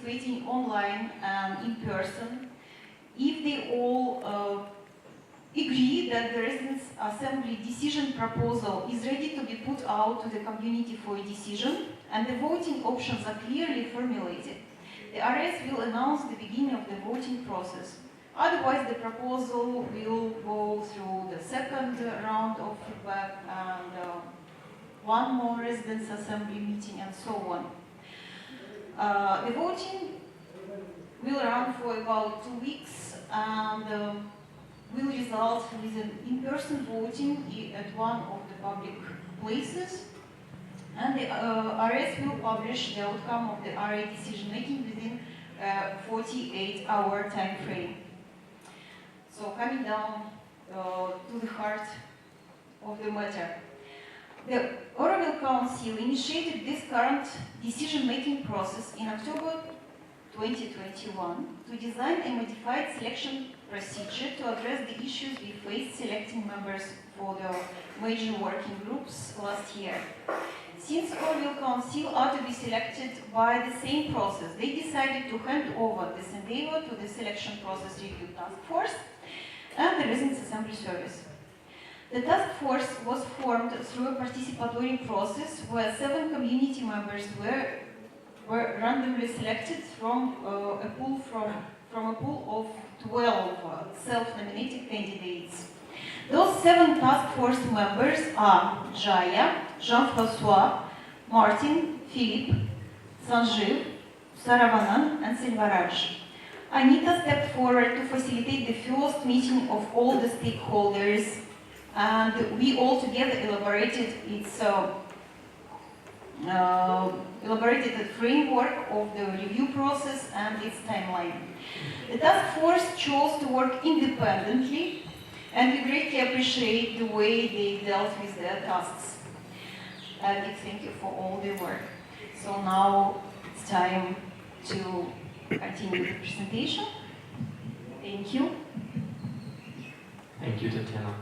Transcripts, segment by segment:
participating online and in person, if they all agree that the Residents' Assembly decision proposal is ready to be put out to the community for a decision, and the voting options are clearly formulated, the RS will announce the beginning of the voting process. Otherwise, the proposal will go through the second round of feedback and one more Residents' Assembly meeting and so on. The voting will run for about 2 weeks and will result with an in-person voting at one of the public places. And the RS will publish the outcome of the RA decision making within a 48-hour time frame. So coming down to the heart of the matter. The Oroville Council initiated this current decision-making process in October 2021 to design a modified selection procedure to address the issues we faced selecting members for the major working groups last year. Since Oroville Council are to be selected by the same process, they decided to hand over this endeavor to the Selection Process Review Task Force and the Residents' Assembly Service. The task force was formed through a participatory process where 7 community members were randomly selected from a pool of 12 self-nominated candidates. Those 7 task force members are Jaya, Jean-François, Martin, Philippe, Sanjeev, Saravanan, and Silvaraj. Anita stepped forward to facilitate the first meeting of all the stakeholders, and we all together elaborated the framework of the review process and its timeline. The task force chose to work independently, and we greatly appreciate the way they dealt with their tasks. A big thank you for all their work. So now it's time to continue the presentation. Thank you. Thank you, Tatiana.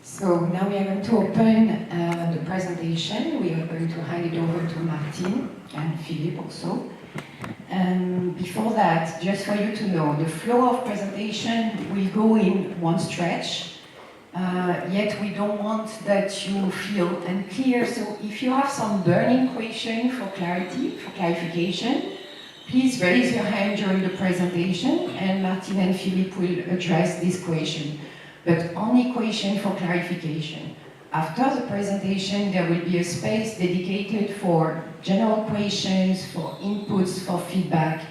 So now we are going to open the presentation. We are going to hand it over to Martin and Philippe also. And before that, just for you to know, the flow of presentation will go in one stretch, yet we don't want that you feel unclear. So if you have some burning question for clarity, for clarification, please raise your hand during the presentation and Martin and Philippe will address this question. But only question for clarification. After the presentation, there will be a space dedicated for general questions, for inputs, for feedback.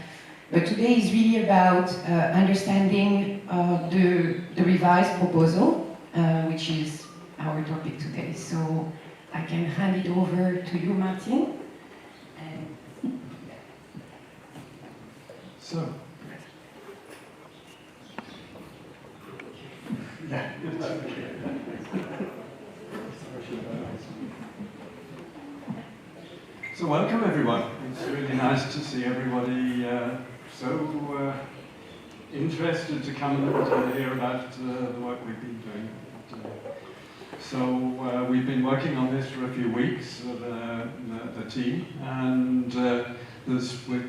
But today is really about understanding the revised proposal, which is our topic today. So I can hand it over to you, Martin. So. Yeah. So welcome everyone. It's really nice to see everybody so interested to come and hear about the work we've been doing. So we've been working on this for a few weeks, the team, and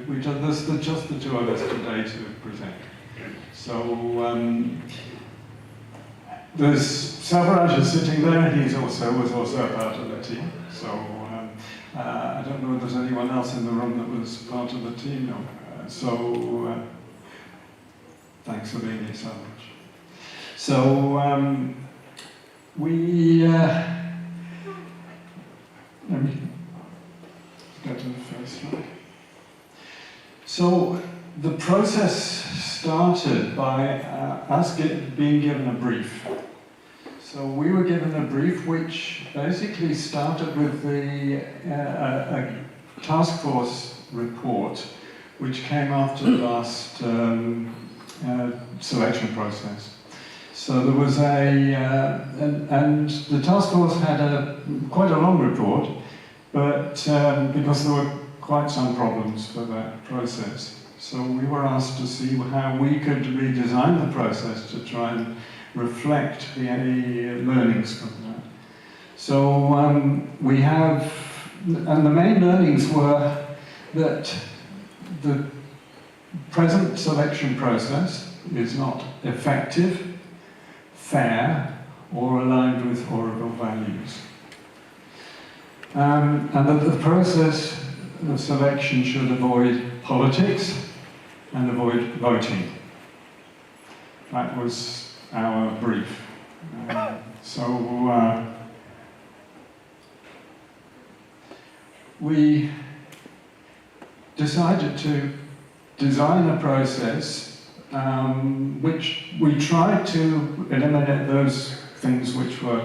we've done this just the 2 of us today to present. So there's Salvaraj is sitting there. He was also a part of the team. So I don't know if there's anyone else in the room that was part of the team. No. Thanks for being here, Salvaraj. So we let me go to the first slide. So the process started by us being given a brief. So we were given a brief which basically started with a task force report which came after the last selection process. So there was and the task force had quite a long report, but because there were quite some problems for that process. So we were asked to see how we could redesign the process to try and reflect the learnings from that. So we have, and the main learnings were that the present selection process is not effective, fair, or aligned with horrible values. And that the process of selection should avoid politics and avoid voting. That was our brief. We decided to design a process which we tried to eliminate those things which were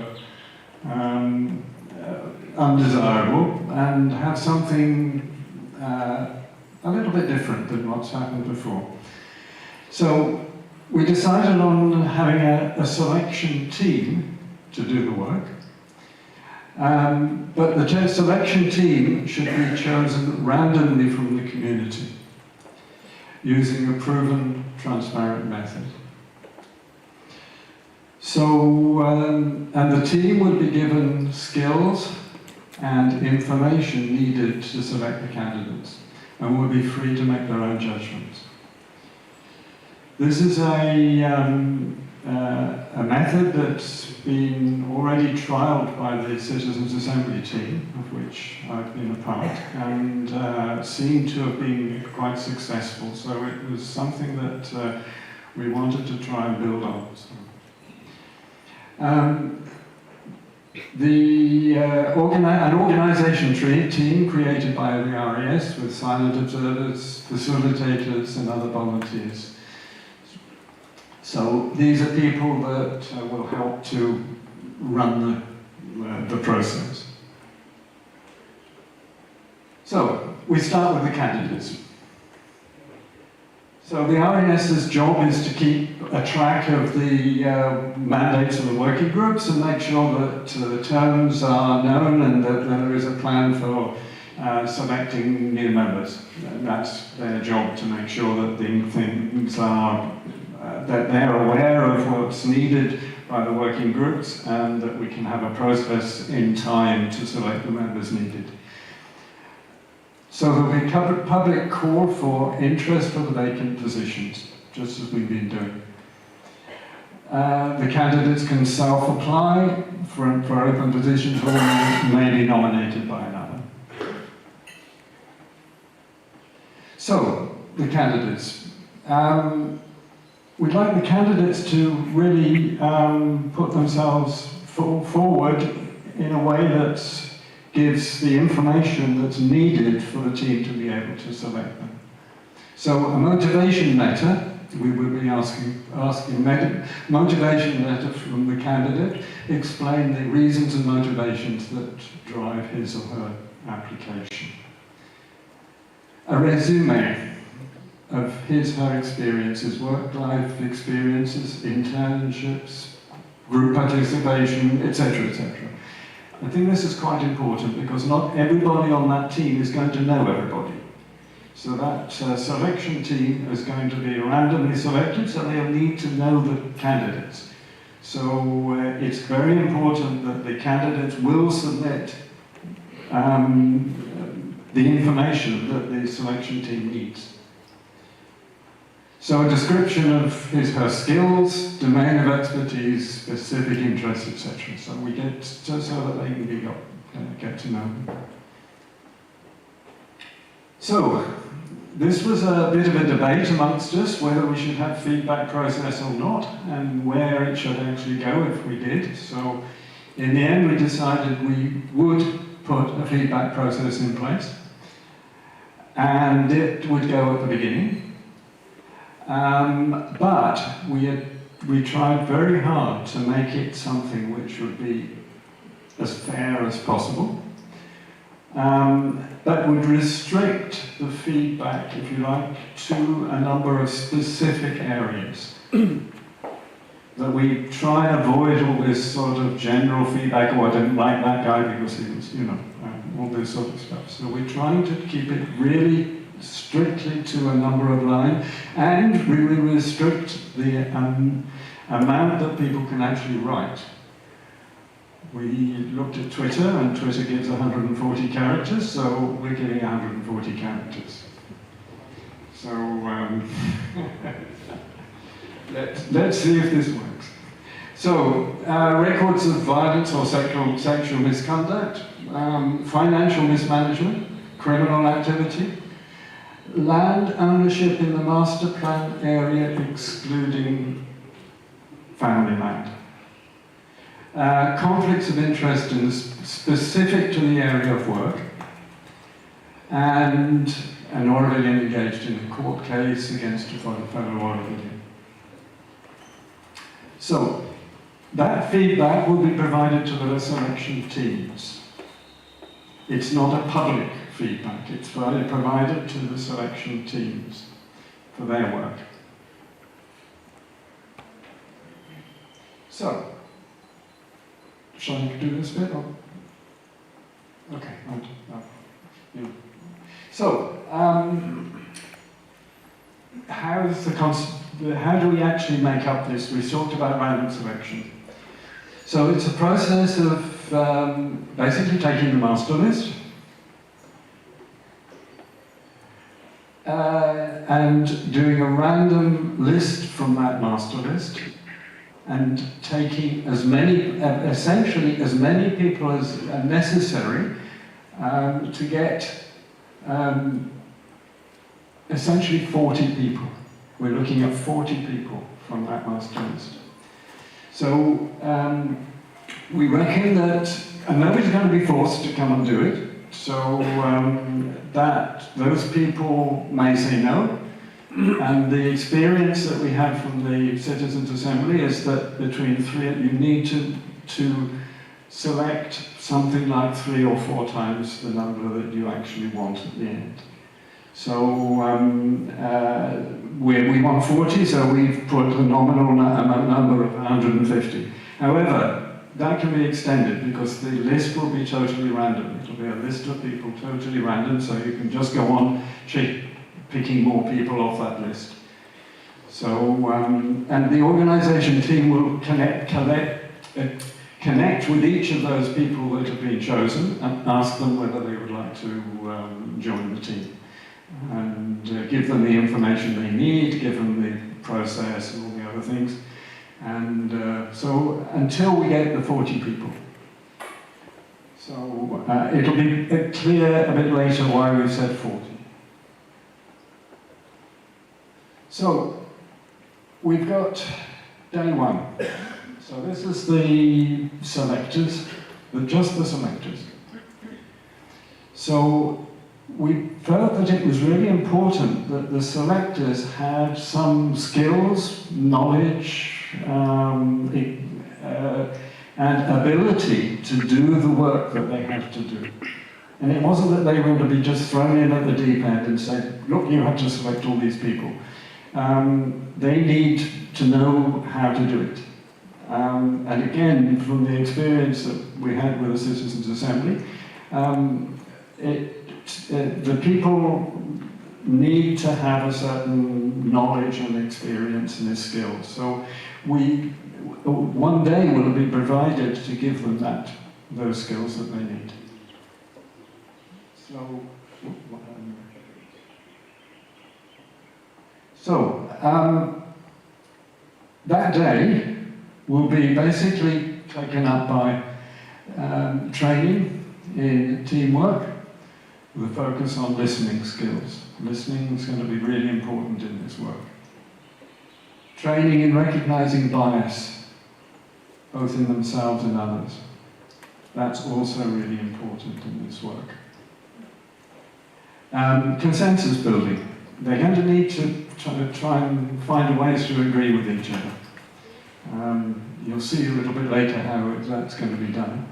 undesirable and have something a little bit different than what's happened before. So we decided on having a selection team to do the work. But the selection team should be chosen randomly from the community, using a proven, transparent method. So, and the team would be given skills and information needed to select the candidates, and would be free to make their own judgments. This is a method that's been already trialled by the Citizens' Assembly team, of which I've been a part, and seemed to have been quite successful. So it was something that we wanted to try and build on. So. An organisation team created by the RAS with silent observers, facilitators, and other volunteers. So these are people that will help to run the process. So we start with the candidates. So the RAS's job is to keep a track of the mandates of the working groups and make sure that the terms are known and that there is a plan for selecting new members. And that's their job, to make sure that things are that they're aware of what's needed by the working groups and that we can have a process in time to select the members needed. So there'll be public call for interest for the vacant positions, just as we've been doing. The candidates can self-apply for open positions or may be nominated by another. So, the candidates. We'd like the candidates to really put themselves forward in a way that gives the information that's needed for the team to be able to select them. So a motivation letter, we will be asking motivation letter from the candidate, explain the reasons and motivations that drive his or her application. A resume of her experiences, work-life experiences, internships, group participation, etc., etc. I think this is quite important because not everybody on that team is going to know everybody. So that selection team is going to be randomly selected, so they'll need to know the candidates. So it's very important that the candidates will submit the information that the selection team needs. So a description of her skills, domain of expertise, specific interests, etc. So we get so that they can get to know them. So this was a bit of a debate amongst us whether we should have feedback process or not, and where it should actually go if we did. So in the end, we decided we would put a feedback process in place, and it would go at the beginning. But we tried very hard to make it something which would be as fair as possible, but would restrict the feedback, if you like, to a number of specific areas. That we try and avoid all this sort of general feedback, oh, I didn't like that guy because he was, all this sort of stuff. So we're trying to keep it really strictly to a number of lines, and we will restrict the amount that people can actually write. We looked at Twitter, and Twitter gives 140 characters, so we're giving 140 characters. So let's see if this works. So, records of violence or sexual misconduct, financial mismanagement, criminal activity, land ownership in the master plan area excluding family land, conflicts of interest specific to the area of work, and an oil villain engaged in a court case against a fellow oil villain. So, that feedback will be provided to the selection teams. It's not a public feedback, it's provided to the selection teams for their work. So, shall I do this bit? Or? Okay, yeah. So, how do we actually make up this? We talked about random selection. So it's a process of basically taking the master list and doing a random list from that master list and taking as many, essentially as many people as necessary to get essentially 40 people. We're looking at 40 people from that master list. So we reckon that, and nobody's going to be forced to come and do it, so that those people may say no. And the experience that we have from the Citizens' Assembly is that between you need to select something like 3 or 4 times the number that you actually want at the end. So we want 40, so we've put a nominal number of 150. However, that can be extended because the list will be totally random. It'll be a list of people totally random, so you can just go on picking more people off that list. So, and the organisation team will connect with each of those people that have been chosen and ask them whether they would like to join the team. And give them the information they need, give them the process and all the other things. And so until we get the 40 people. So it'll be clear a bit later why we said 40. So we've got day 1. So this is the selectors, just the selectors. So we felt that it was really important that the selectors had some skills, knowledge, and ability to do the work that they have to do. And it wasn't that they were going to be just thrown in at the deep end and said, look, you have to select all these people. They need to know how to do it. And again, from the experience that we had with the Citizens' Assembly, the people need to have a certain knowledge and experience and skills. So one day will be provided to give them those skills that they need. So that day will be basically taken up by training in teamwork, with a focus on listening skills. Listening is going to be really important in this work. Training in recognizing bias, both in themselves and others. That's also really important in this work. Consensus building. They're going to need to try and find ways to agree with each other. You'll see a little bit later how that's going to be done.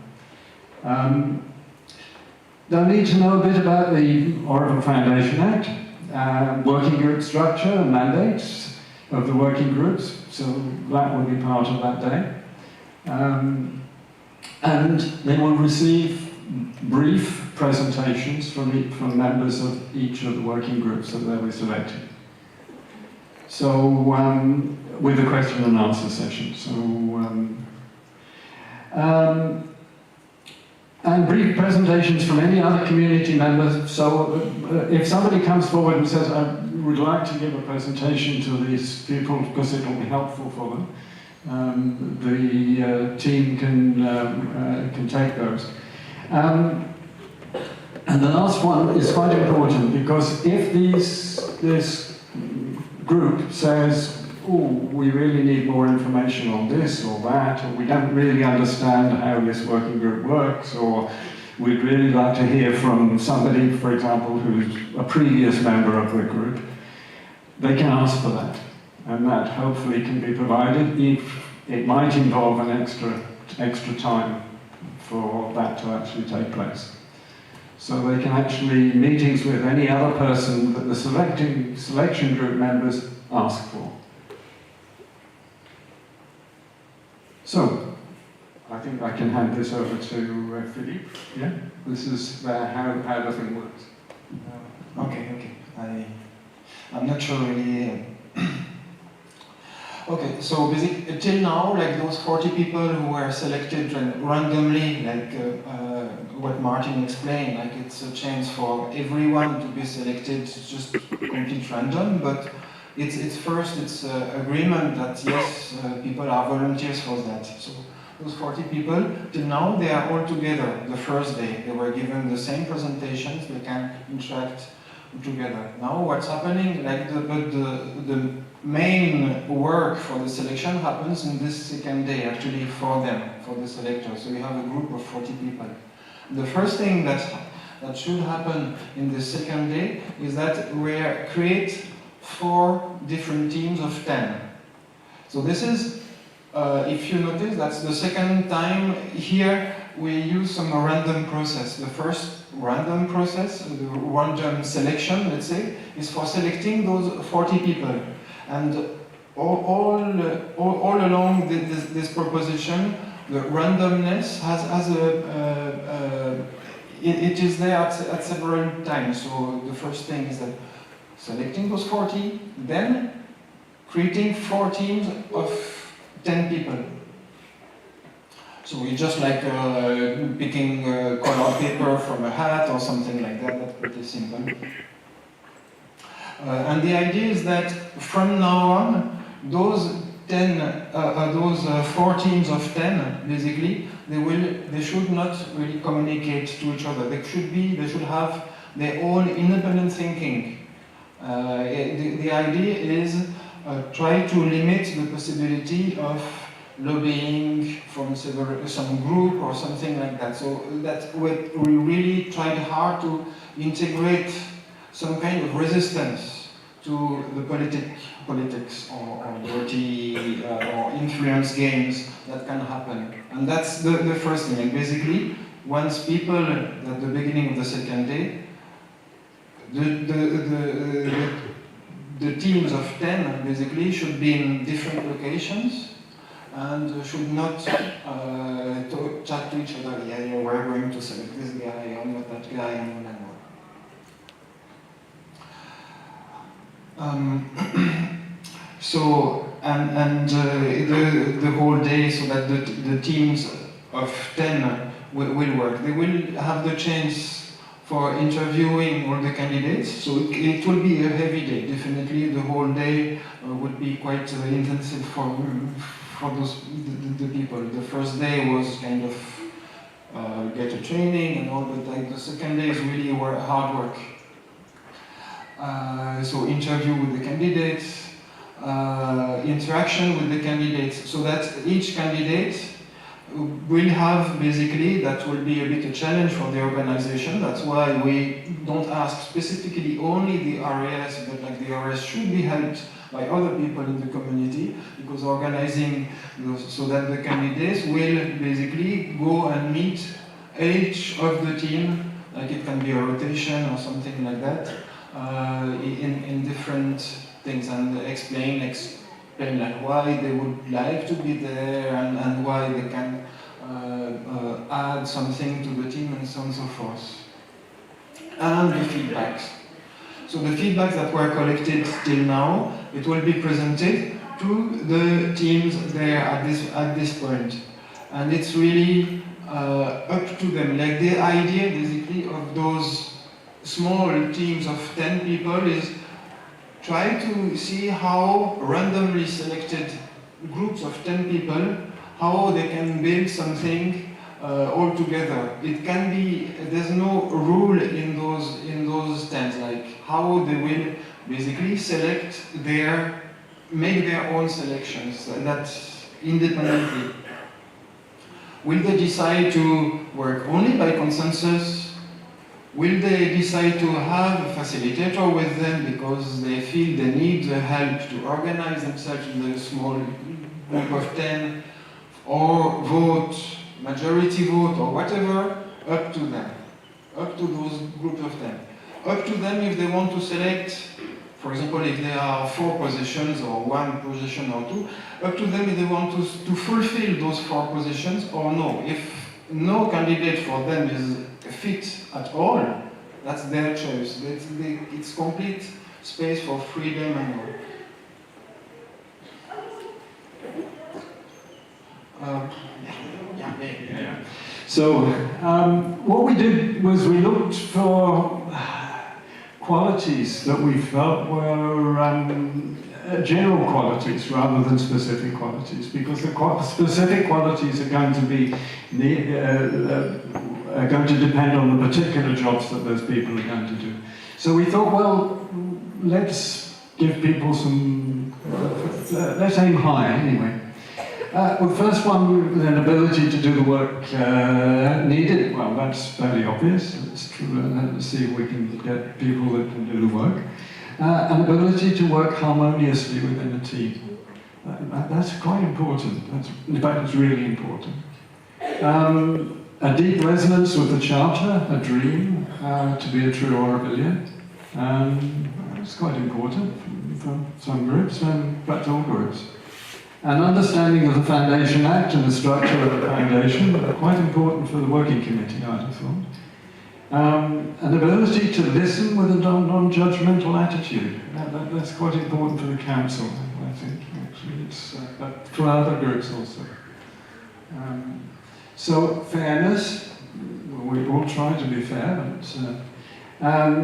They'll need to know a bit about the Oregon Foundation Act, working group structure and mandates of the working groups, so that will be part of that day. And they will receive brief presentations from members of each of the working groups that they'll be selecting. So, with a question and answer session. So, and brief presentations from any other community members. So if somebody comes forward and says, I'd would like to give a presentation to these people because it will be helpful for them, the team can take those. And the last one is quite important because if this group says, oh, we really need more information on this or that, or we don't really understand how this working group works, or we'd really like to hear from somebody, for example, who's a previous member of the group, they can ask for that. And that hopefully can be provided if it might involve an extra time for that to actually take place. So they can actually, meetings with any other person that the selection group members ask for. So, I think I can hand this over to Philippe. Yeah? This is how the thing works. Okay. I'm not sure really. Okay, so basically, till now, like those 40 people who were selected randomly, like what Martin explained, like it's a chance for everyone to be selected, it's just complete random, but it's first agreement that yes, people are volunteers for that. So those 40 people, till now, they are all together the first day. They were given the same presentations, they can interact together. Now what's happening, like the main work for the selection happens in this second day, actually for them, for the selectors. So we have a group of 40 people. The first thing that should happen in the second day is that we create 4 different teams of 10. So this is, if you notice, that's the second time here we use some random process. The first random process, the random selection, let's say, is for selecting those 40 people. And all along this proposition, the randomness has it is there at several times. So the first thing is that selecting those 40, then creating 4 teams of 10 people. So we just like picking colored paper from a hat or something like that. That's pretty simple. And the idea is that from now on, those 4 teams of 10, basically, they should not really communicate to each other. They should have their own independent thinking. The idea is try to limit the possibility of lobbying from some group or something like that. So that we really tried hard to integrate some kind of resistance to the politics or dirty or influence games that can happen. And that's the first thing. And basically, once people at the beginning of the second day, the teams of 10 basically should be in different locations and should not chat to each other. Yeah, we're going to select this guy, or not that guy, and more. So, the whole day, so that the teams of 10 will work. They will have the chance for interviewing all the candidates, so it will be a heavy day. Definitely the whole day would be quite intensive for the people. The first day was kind of get a training and all, but like the second day is really hard work. So interview with the candidates, interaction with the candidates, so that each candidate will have, basically, that will be a bit a challenge for the organization. That's why we don't ask specifically only the RAS, but like the RAS should be helped by other people in the community, because organizing so that the candidates will basically go and meet each of the team, like it can be a rotation or something like that, in different things, and explain like why they would like to be there and why they can add something to the team and so on and so forth. And the feedbacks. So the feedbacks that were collected till now, it will be presented to the teams there at this point. And it's really up to them. Like the idea basically of those small teams of 10 people is try to see how randomly selected groups of 10 people, how they can build something all together. It can be, there's no rule in those tents, like how they will basically make their own selections, that independently. Will they decide to work only by consensus? Will they decide to have a facilitator with them because they feel they need the help to organize themselves in a small group of 10, or vote, majority vote, or whatever? Up to them. Up to those group of 10. Up to them if they want to select, for example, if there are 4 positions or 1 position or 2, up to them if they want to fulfill those 4 positions or no. If no candidate for them is fit at all, that's their choice. It's complete space for freedom and all. So what we did was we looked for qualities that we felt were general qualities rather than specific qualities, because the specific qualities are going to be going to depend on the particular jobs that those people are going to do. So we thought, well, let's give people some, let's aim high anyway. Well, the first one, an ability to do the work needed. Well, that's fairly obvious. It's true. Let's see if we can get people that can do the work. An ability to work harmoniously within a team. That's quite important. In fact, it's really important. A deep resonance with the charter, a dream, to be a true Orwellian. It's quite important for some groups, and perhaps all groups. An understanding of the Foundation Act and the structure of the Foundation are quite important for the working committee, I'd have thought. An ability to listen with a non-judgmental attitude. That's quite important for the council, I think, actually. It's for other groups also. So, fairness. We all try to be fair, but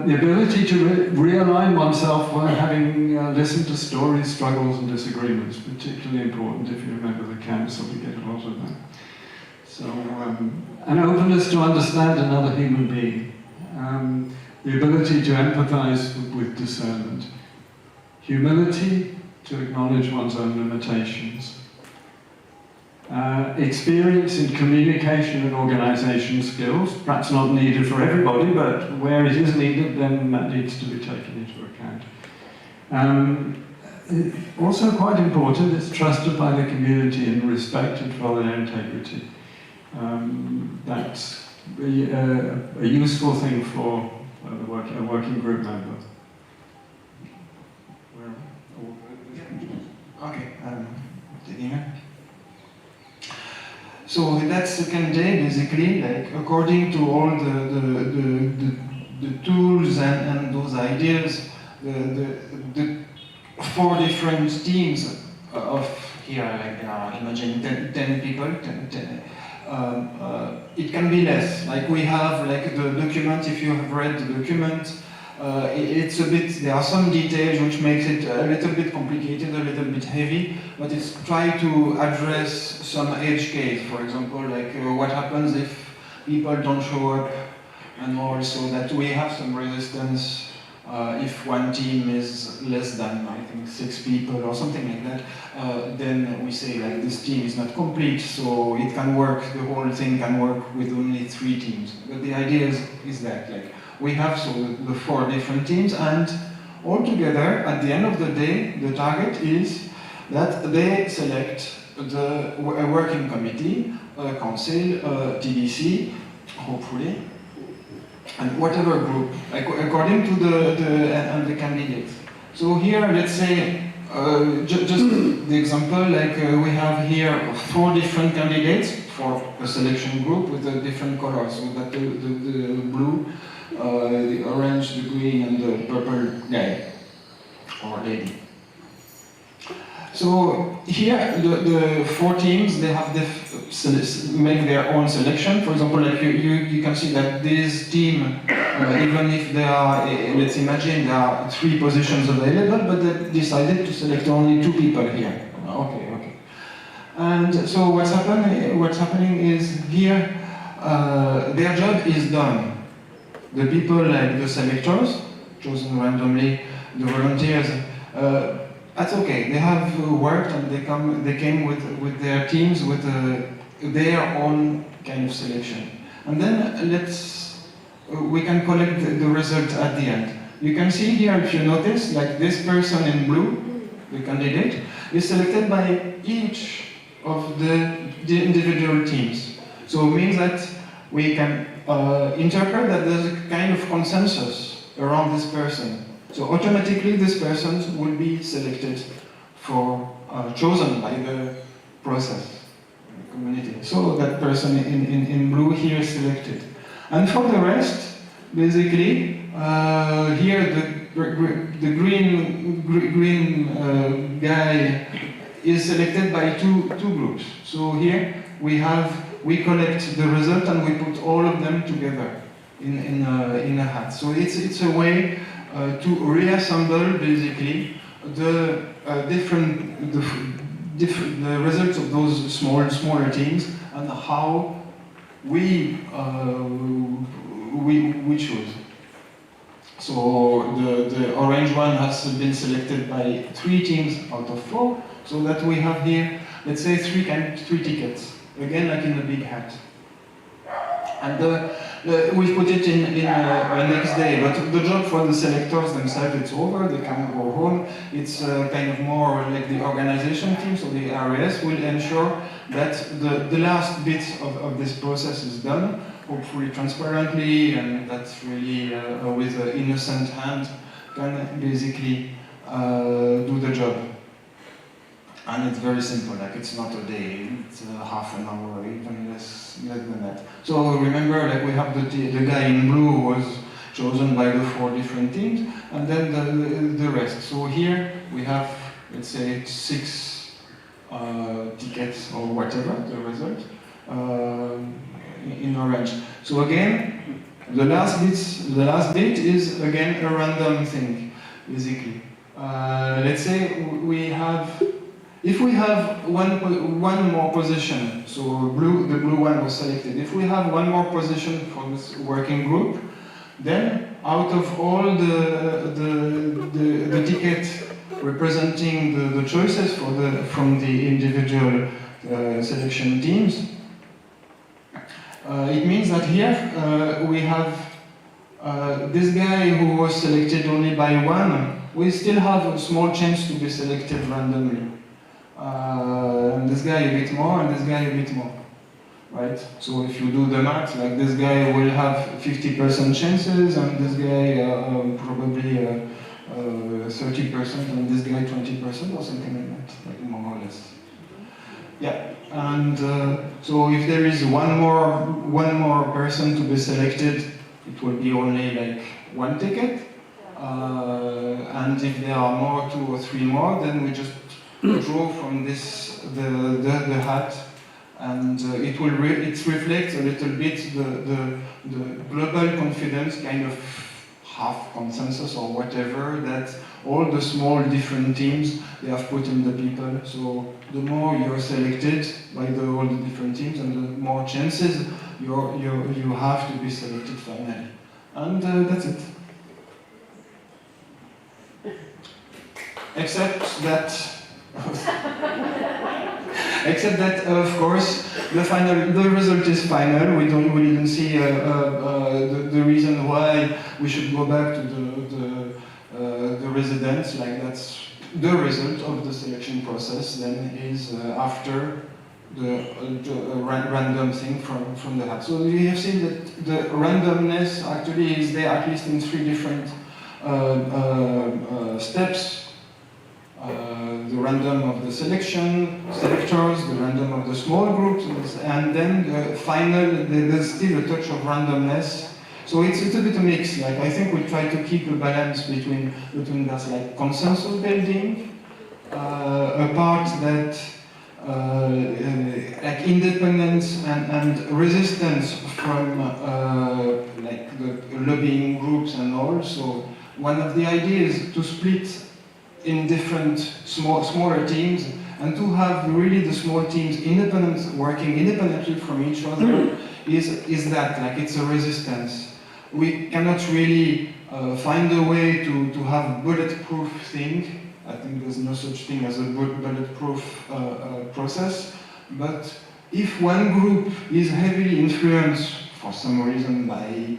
the ability to realign oneself while having listened to stories, struggles and disagreements, particularly important if you remember the council, we get a lot of that. So, an openness to understand another human being, the ability to empathize with discernment, humility to acknowledge one's own limitations, experience in communication and organisation skills, perhaps not needed for everybody, but where it is needed, then that needs to be taken into account. Also quite important, it's trusted by the community and respected for their integrity. That's a useful thing for a working group member. Okay, so that second day, basically, like according to all the tools and those ideas, the 4 different teams of here, like imagine 10 people, it can be less. Like we have like the document, if you have read the document, it's a bit, there are some details which makes it a little bit complicated, a little bit heavy, but it's try to address some edge case, for example, like what happens if people don't show up, and also that we have some resistance if one team is less than, I think, 6 people or something like that, then we say like this team is not complete, so it can work, the whole thing can work with only 3 teams. But the idea is that like we have the 4 different teams, and all together, at the end of the day, the target is that they select a working committee, a council, a TDC, hopefully, and whatever group, according to the candidates. So here, let's say, just the example, like we have here 4 different candidates for a selection group with the different colors, so that the blue, the orange, the green, and the purple guy or lady. So here, the 4 teams, they have make their own selection. For example, like you can see that this team even if there are, let's imagine there are 3 positions available, but they decided to select only 2 people here. Okay, okay. And so what's happening is here, their job is done. The people like the selectors, chosen randomly, the volunteers, that's okay. They have worked and they came with their teams with their own kind of selection. And then we can collect the result at the end. You can see here, if you notice, like this person in blue, the candidate, is selected by each of the individual teams. So it means that we can interpret that there's a kind of consensus around this person. So automatically this person will be selected for, chosen by the process, the community. So that person in blue here is selected. And for the rest, basically, here the green guy is selected by two groups. So here we collect the result and we put all of them together in a hat. So it's a way to reassemble basically the results of those smaller teams and how we choose. So the orange one has been selected by 3 teams out of 4, so that we have here, let's say, 3 tickets, again like in a big hat. And we put it in next day, but the job for the selectors themselves, it's over, they can go home. It's kind of more like the organization team, so the RAS will ensure that the last bit of this process is done, hopefully transparently, and that's really with an innocent hand can basically do the job. And it's very simple, like it's not a day, it's half an hour, even less than that. So remember, like we have the guy in blue who was chosen by the 4 different teams, and then the rest. So here we have, let's say, 6 tickets or whatever, the result, in orange. So again, the last bit is again a random thing, basically. Let's say if we have one more position, so the blue one was selected. If we have one more position for this working group, then out of all the tickets representing the choices from the individual selection teams, it means that here we have this guy who was selected only by 1. We still have a small chance to be selected randomly. And this guy a bit more, and this guy a bit more, right? So if you do the math, like this guy will have 50% chances, and this guy probably 30%, and this guy 20%, or something like that, like more or less. Yeah, and so if there is one more person to be selected, it will be only like 1 ticket, and if there are more, 2 or 3 more, then we just draw from this the hat, and it reflects a little bit the global confidence, kind of half consensus or whatever, that all the small different teams they have put in the people. So the more you're selected by all the different teams, and the more chances you have to be selected finally. And that's it. Except that, of course, the result is final. We didn't see the reason why we should go back to the residents. Like that's the result of the selection process. Then is after the random thing from the hat. So you have seen that the randomness actually is there at least in 3 different steps. The random of the selectors, the random of the small groups, and then the final, there's still a touch of randomness. So it's a bit a mix. Like I think we try to keep a balance between that like consensus building, a part that like independence and resistance from like the lobbying groups and all. So one of the ideas is to split in different smaller teams and to have really the small teams working independently from each other is that, like it's a resistance. We cannot really find a way to have bulletproof thing. I think there's no such thing as a bulletproof process. But if one group is heavily influenced for some reason by a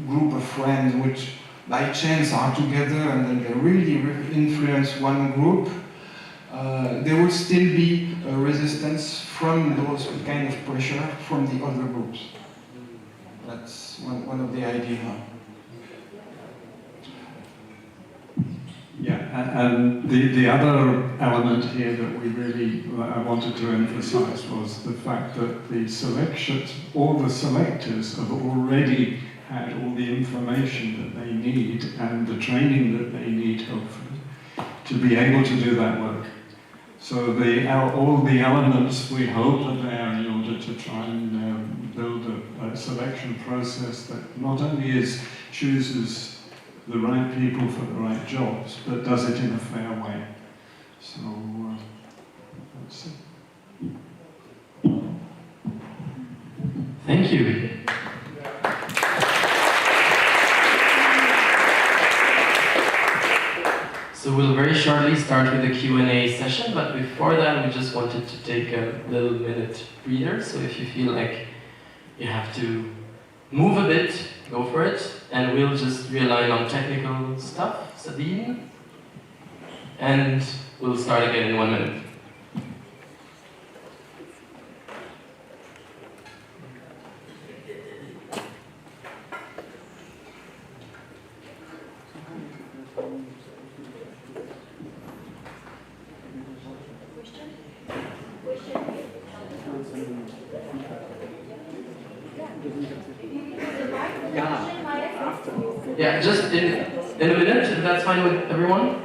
group of friends which by chance are together and then they really influence one group, there will still be a resistance from those kind of pressure from the other groups. That's one of the ideas. Yeah, and the other element here that I wanted to emphasize was the fact that the selections, all the selectors have already had all the information that they need and the training that they need, hopefully, to be able to do that work. So all the elements we hope are there in order to try and build a selection process that not only chooses the right people for the right jobs, but does it in a fair way. So that's it. Thank you. So we'll very shortly start with the Q&A session, but before that we just wanted to take a little minute breather. So if you feel like you have to move a bit, go for it, and we'll just realign on technical stuff, Sabine, and we'll start again in 1 minute. Yeah, just in a minute, if that's fine with everyone?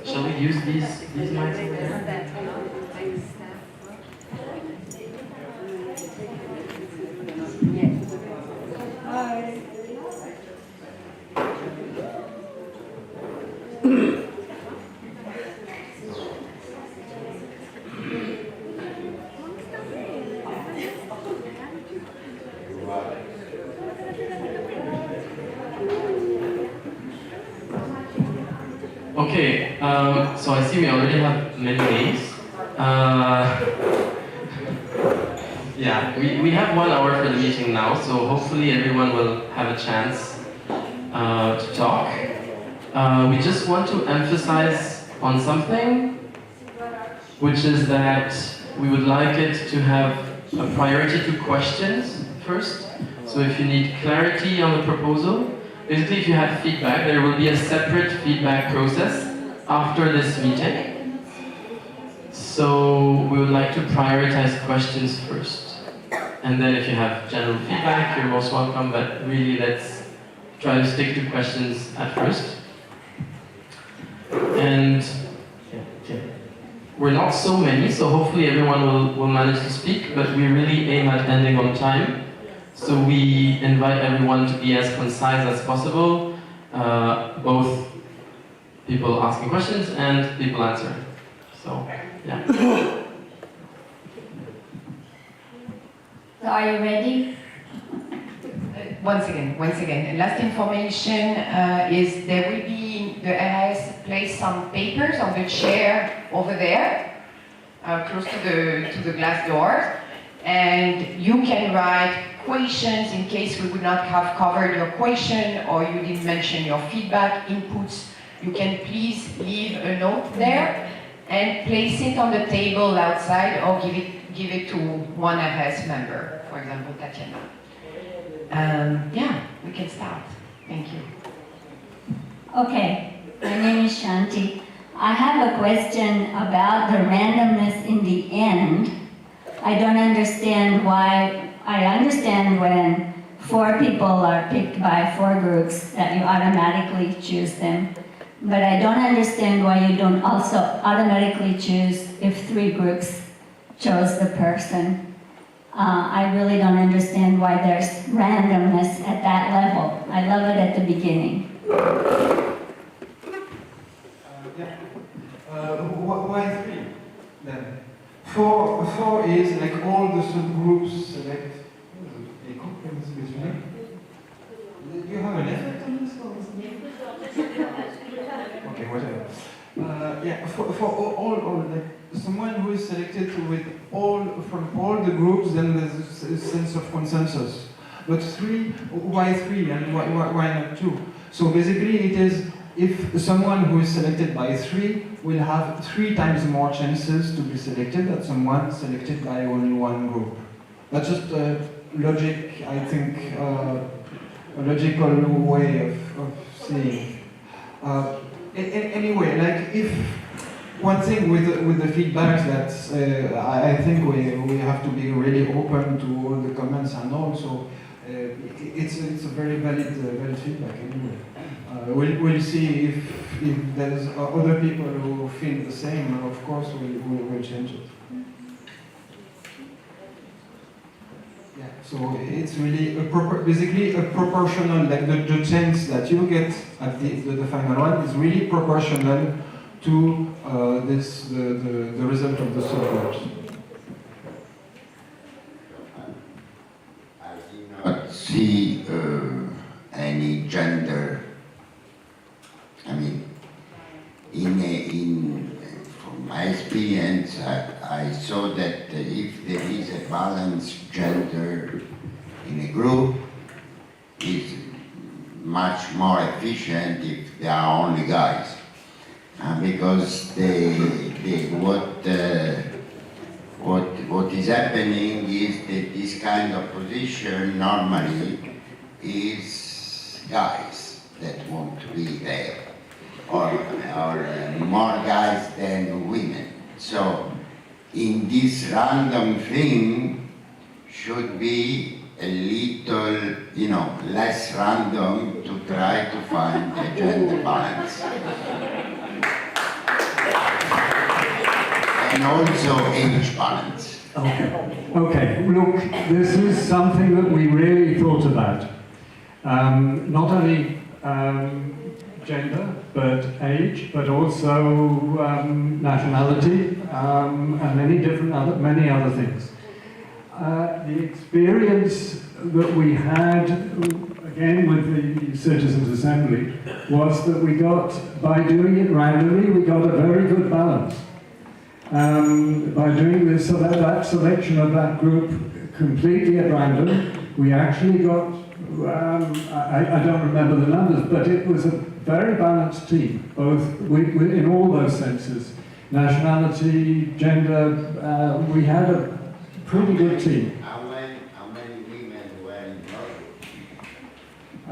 Shall we use these mics over there? Okay, so I see we already have many names. Yeah, we have 1 hour for the meeting now, so hopefully everyone will have a chance to talk. We just want to emphasize on something, which is that we would like it to have a priority to questions first. So if you need clarity on the proposal, basically if you have feedback, there will be a separate feedback process after this meeting. So we would like to prioritize questions first. And then if you have general feedback, you're most welcome, but really let's try to stick to questions at first. And we're not so many, so hopefully everyone will manage to speak, but we really aim at ending on time. So we invite everyone to be as concise as possible, both people asking questions and people answering. So, yeah. So are you ready? Once again, last information is there will be, the RS place some papers on the chair over there, close to the glass doors, and you can write questions in case we would not have covered your question or you didn't mention your feedback, inputs. You can please leave a note there and place it on the table outside or give it to one RS member, for example, Tatiana. Yeah, we can start. Thank you. Okay, my name is Shanti. I have a question about the randomness in the end. I don't understand why. I understand when 4 people are picked by 4 groups, that you automatically choose them. But I don't understand why you don't also automatically choose if 3 groups chose the person. I really don't understand why there's randomness at that level. I love it at the beginning. Why 3 then? 4 is like all the subgroups select. Do you have an effect on this? Okay, whatever. Yeah, for all like, someone who is selected from all the groups, then there's a sense of consensus. But 3, why 3 and why not 2? So basically it is, if someone who is selected by 3 will have 3 times more chances to be selected than someone selected by only 1 group. That's just logic, I think, a logical way of seeing. Anyway, like if one thing with the feedbacks that I think we have to be really open to all the comments, and also it's a very valid feedback anyway. We'll see if there's other people who feel the same, and of course we'll change it. Yeah, so it's really basically a proportional, like the chance that you get at the final one is really proportional to the result of the subgroups. I did not see any gender. I mean, from my experience, I saw that if there is a balanced gender in a group, it's much more efficient if there are only guys, because what is happening is that this kind of position normally is guys that want to be there, or more guys than women. So in this random thing should be a little, less random to try to find a gender balance. And also age balance. Okay, look, this is something that we really thought about. Not only gender, but age, but also nationality, and many other things. The experience that we had, again with the Citizens Assembly, was that we got, by doing it randomly, we got a very good balance. By doing this, so that selection of that group completely at random, we actually got, I don't remember the numbers, but it was a very balanced team, both in all those senses. Nationality, gender, we had a pretty good team. How many women were in your group?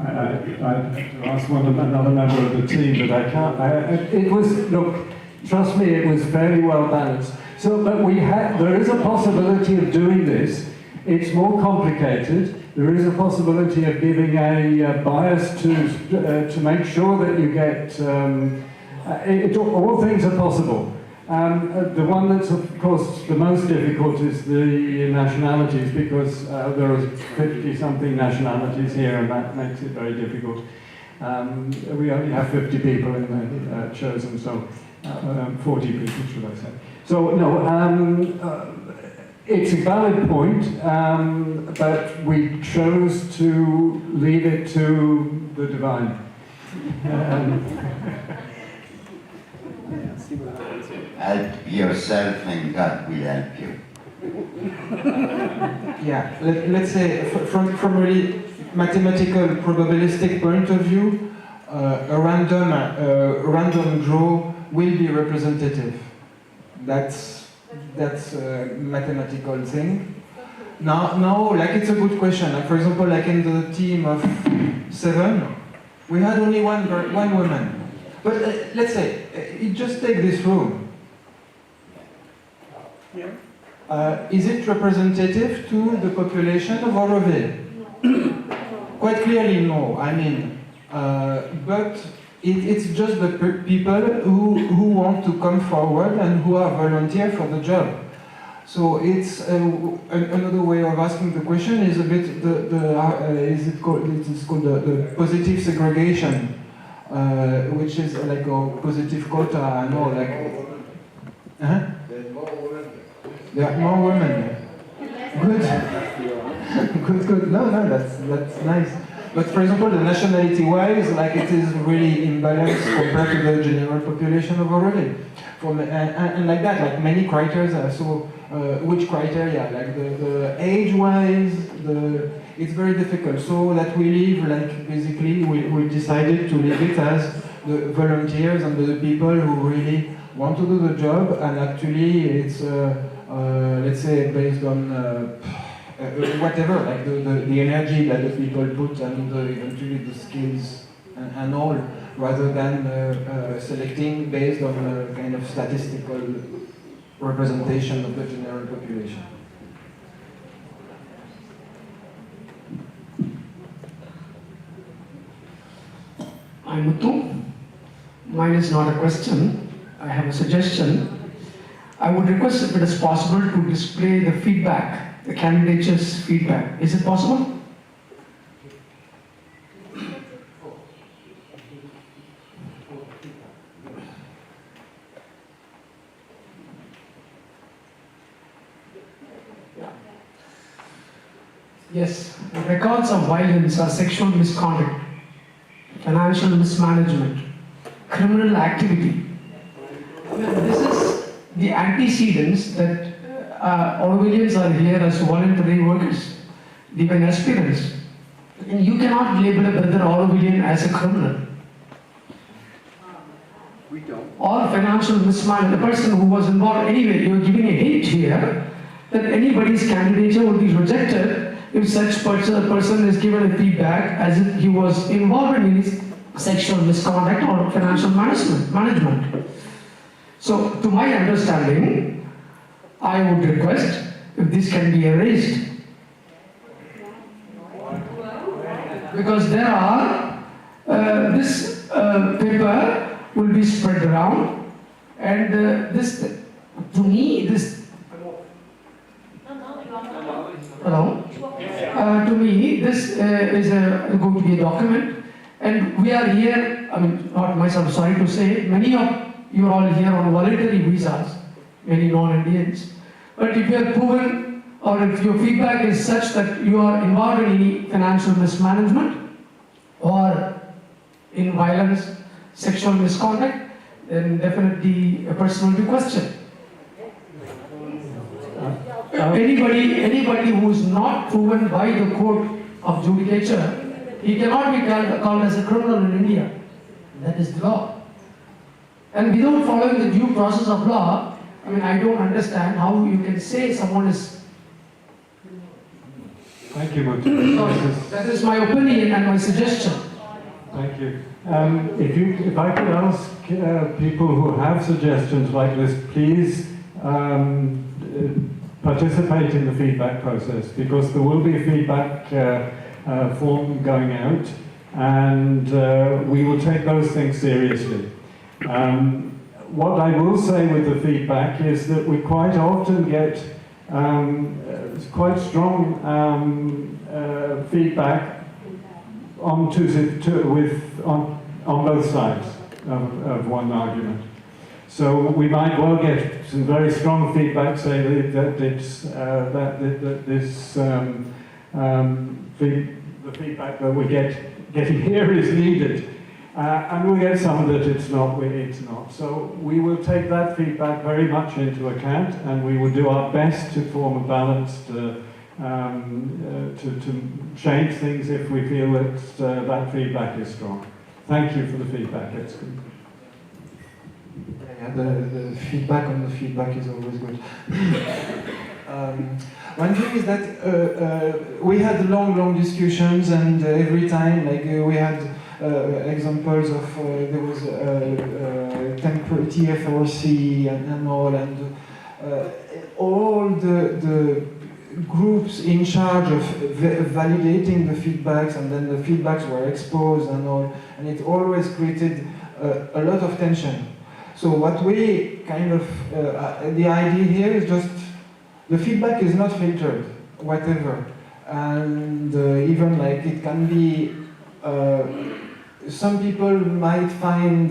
I have to ask another member of the team, but I can't. It was, look, trust me, it was fairly well balanced. So, but there is a possibility of doing this. It's more complicated. There is a possibility of giving a bias to make sure that you get, all things are possible. The one that's of course the most difficult is the nationalities, because there are 50-something nationalities here, and that makes it very difficult. We only have 50 people in the chosen, so 40 people, should I say. So no, it's a valid point, but we chose to leave it to the divine. Help yourself and God will help you. Yeah, let's say from really mathematical probabilistic point of view, a random draw will be representative. That's a mathematical thing. Now, like it's a good question. Like for example, like in the team of 7, we had only one woman. But let's say, just take this room. Is it representative to the population of Auroville? quite clearly, no. I mean, but it's just the people who want to come forward and who are volunteer for the job. So it's another way of asking the question is a bit it's called the positive segregation, which is like a positive quota. I know, like. There are more women. Good. Good. No, that's nice. But for example, the nationality-wise, like it is really imbalanced compared to the general population overall. And like that, like many criteria. So which criteria? Like the age-wise, it's very difficult. So that we leave, like basically, we decided to leave it as the volunteers and the people who really want to do the job, and actually it's let's say based on whatever, like the energy that the people put and eventually the skills and all, rather than selecting based on a kind of statistical representation of the general population. I'm Muthu. Mine is not a question. I have a suggestion. I would request if it is possible to display the feedback, the candidates' feedback. Is it possible? Yes, records of violence or sexual misconduct, financial mismanagement, criminal activity. This is the antecedents that Orwellians are here as voluntary workers, even aspirants. And you cannot label a brother Orwellian as a criminal. Or financial mismanagement, the person who was involved anyway, you are giving a hint here that anybody's candidature will be rejected if such person is given a feedback as if he was involved in his sexual misconduct or financial management. So, to my understanding, I would request if this can be erased. Because there are, this paper will be spread around, and this, to me, this, hello? To me, this is going to be a document, and we are here, I mean, not myself, sorry to say, many of you are all here on voluntary visas, many non-Indians. But if you are proven, or if your feedback is such that you are involved in any financial mismanagement, or in violence, sexual misconduct, then definitely a person will be questioned. Anybody who is not proven by the court of judicature, he cannot be called as a criminal in India. That is the law. And without following the due process of law, I mean, I don't understand how you can say someone is. Thank you, Muthu. That is my opinion and my suggestion. Thank you. If I could ask people who have suggestions like this, please participate in the feedback process, because there will be a feedback form going out, and we will take those things seriously. What I will say with the feedback is that we quite often get quite strong feedback on both sides of one argument. So we might well get some very strong feedback saying that the feedback that we're getting here is needed. And we get some that it's not. So we will take that feedback very much into account, and we will do our best to form a balance to change things if we feel that that feedback is strong. Thank you for the feedback. It's good. Yeah, the feedback on the feedback is always good. One thing is that we had long discussions, and every time, like we had examples of there was TFRC and all, and all the groups in charge of validating the feedbacks, and then the feedbacks were exposed and all, and it always created a lot of tension. So what we kind of, the idea here is just, the feedback is not filtered, whatever, and even like it can be, some people might find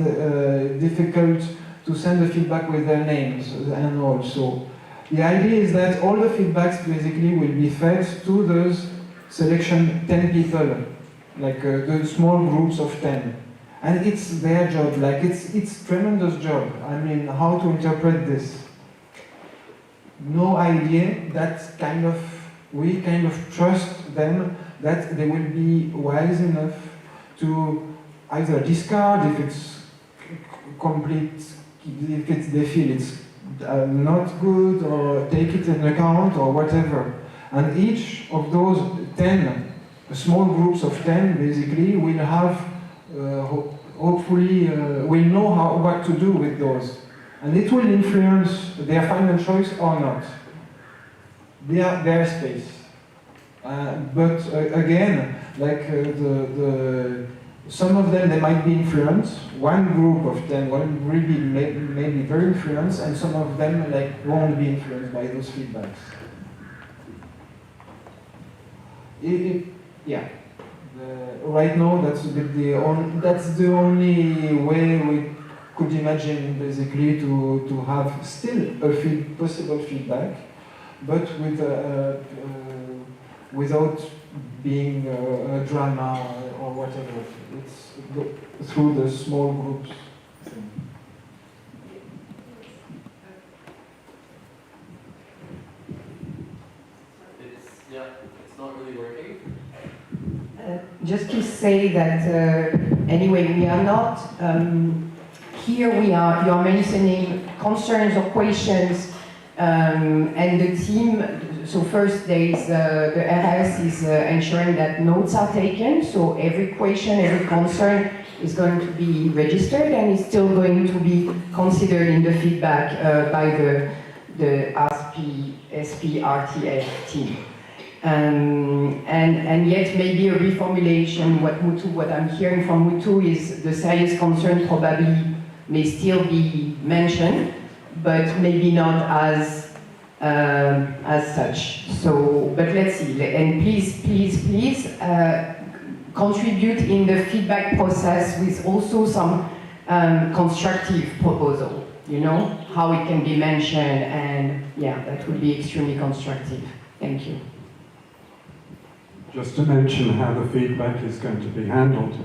difficult to send the feedback with their names and all. So the idea is that all the feedbacks basically will be fed to those selection 10 people, like the small groups of 10. And it's their job, like it's tremendous job. I mean, how to interpret this? No idea. That kind of, we kind of trust them that they will be wise enough to either discard if it's complete, if it's, they feel it's not good, or take it into account or whatever. And each of those 10, small groups of 10 basically, will have, hopefully, will know what to do with those. And it will influence their final choice or not. Their space. But again, like some of them, they might be influenced. One group of them will be maybe very influenced, and some of them like won't be influenced by those feedbacks. Yeah. Right now, that's the only way we could imagine basically to have still a possible feedback, but with without being a drama or whatever. It's through the small groups thing. It's not really working. Just to say that anyway, we are not here. You are mentioning concerns or questions, and the team. So first, there is the RS is ensuring that notes are taken. So every question, every concern is going to be registered and is still going to be considered in the feedback by the SPRTF team. And yet maybe a reformulation, what I'm hearing from Mutu is the serious concern probably may still be mentioned, but maybe not as such. So, but let's see, and please contribute in the feedback process with also some constructive proposal, you know, how it can be mentioned, and yeah, that would be extremely constructive. Thank you. Just to mention how the feedback is going to be handled,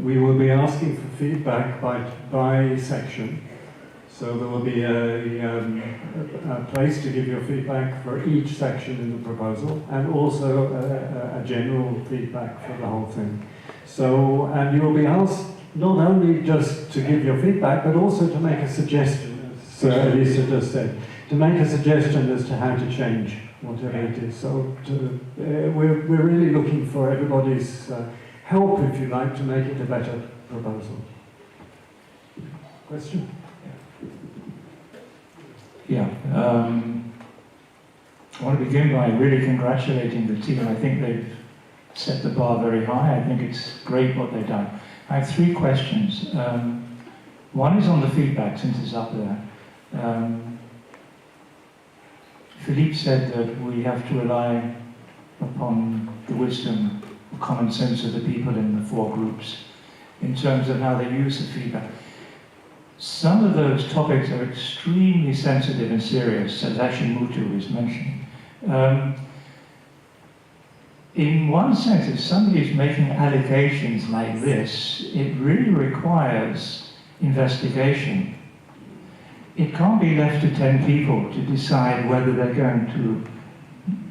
we will be asking for feedback by section. So there will be a place to give your feedback for each section in the proposal, and also a general feedback for the whole thing. So, and you will be asked not only just to give your feedback, but also to make a suggestion, as Elisa just said, to make a suggestion as to how to change whatever it is. So we're really looking for everybody's help, if you like, to make it a better proposal. Question? Yeah. I want to begin by really congratulating the team. I think they've set the bar very high. I think it's great what they've done. I have three questions. One is on the feedback, since it's up there. Philippe said that we have to rely upon the wisdom, the common sense of the people in the four groups in terms of how they use the feedback. Some of those topics are extremely sensitive and serious, as actually Mutu is mentioning. In one sense, if somebody is making allegations like this, it really requires investigation. It can't be left to 10 people to decide whether they're going to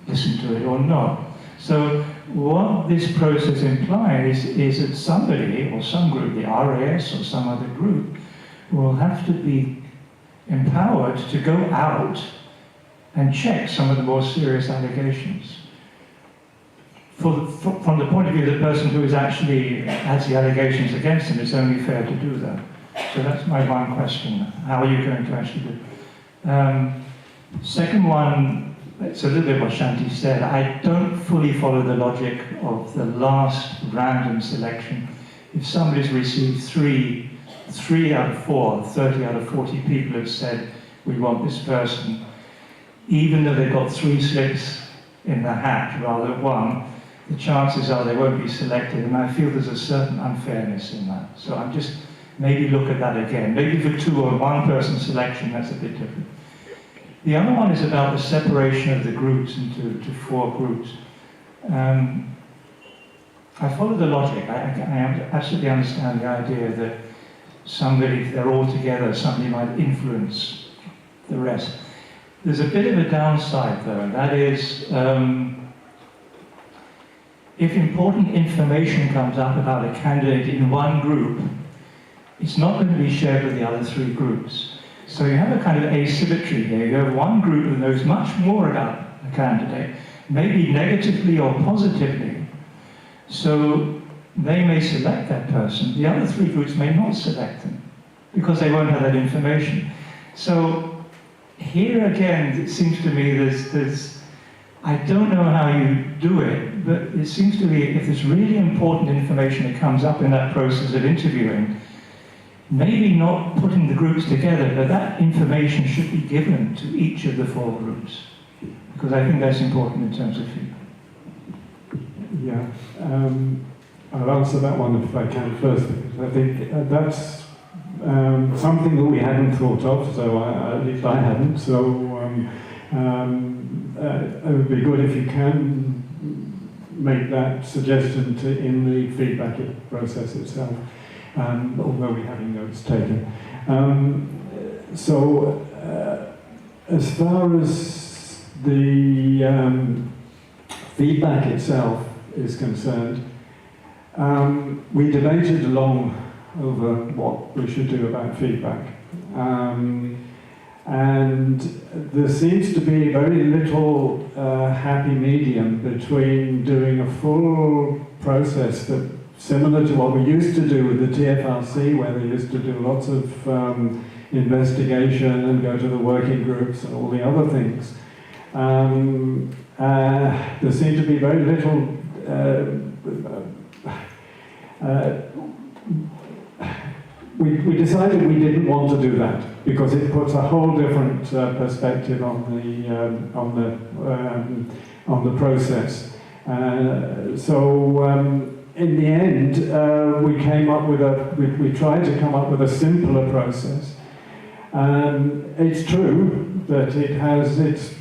listen to it or not. So what this process implies is that somebody, or some group, the RAS or some other group, will have to be empowered to go out and check some of the more serious allegations. From the point of view of the person who is actually has the allegations against them, it's only fair to do that. So that's my one question. How are you going to actually do it? Second one, it's a little bit what Shanti said. I don't fully follow the logic of the last random selection. If somebody's received three out of 4, 30 out of 40 people have said, we want this person, even though they've got 3 slips in the hat rather than 1, the chances are they won't be selected, and I feel there's a certain unfairness in that. So I'm just, maybe look at that again. Maybe for 2 or 1 person selection, that's a bit different. The other one is about the separation of the groups into 4 groups. I follow the logic. I absolutely understand the idea that somebody, if they're all together, somebody might influence the rest. There's a bit of a downside though, and that is if important information comes up about a candidate in one group, it's not going to be shared with the other 3 groups. So you have a kind of asymmetry here. You have one group that knows much more about the candidate, maybe negatively or positively. So they may select that person. The other 3 groups may not select them because they won't have that information. So here again, it seems to me there's I don't know how you do it, but it seems to me if there's really important information that comes up in that process of interviewing, maybe not putting the groups together, but that information should be given to each of the 4 groups, because I think that's important in terms of feedback. Yeah, I'll answer that one if I can first, because I think that's something that we hadn't thought of, so at least I hadn't, so it would be good if you can make that suggestion in the feedback process itself, although we're having notes taken. As far as the feedback itself is concerned, we debated long over what we should do about feedback. And there seems to be very little happy medium between doing a full process that, similar to what we used to do with the TFRC, where they used to do lots of investigation and go to the working groups and all the other things. There seemed to be very little we decided we didn't want to do that because it puts a whole different perspective on the process. In the end, we tried to come up with a simpler process. It's true that it has its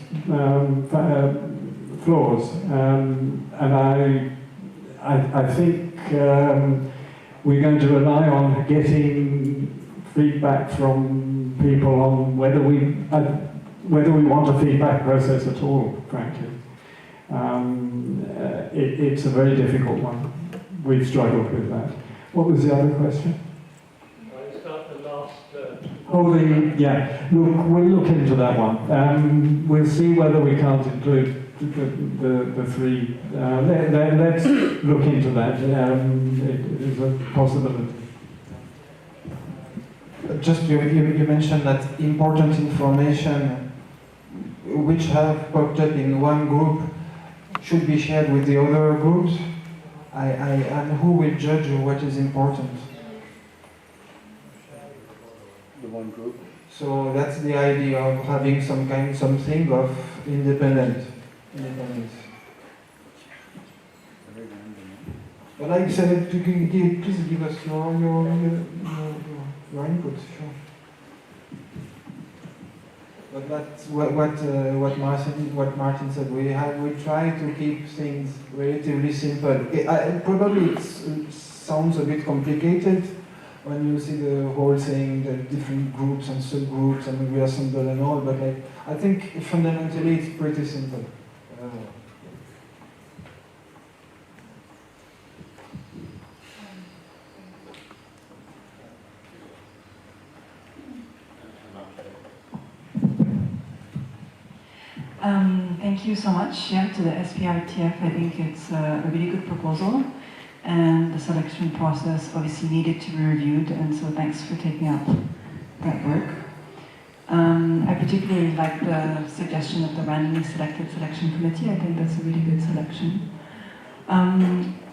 flaws, and I think we're going to rely on getting feedback from people on whether we want a feedback process at all, frankly. It's a very difficult one. We've struggled with that. What was the other question? It's not the last... yeah. Look, we'll look into that one. We'll see whether we can't include the 3. Let's look into that. It is a possibility. Just you mentioned that important information which have popped up in one group should be shared with the other groups. And who will judge what is important? The one group. So that's the idea of having something of independence. But like I said, please give us your input, sure. But that's what Martin said. We try to keep things relatively simple. Probably it sounds a bit complicated when you see the whole thing, the different groups and subgroups and reassemble and all. But I think fundamentally it's pretty simple. Thank you so much to the SPRTF. I think it's a really good proposal, and the selection process obviously needed to be reviewed, and so thanks for taking up that work. I particularly like the suggestion of the randomly selected selection committee. I think that's a really good selection.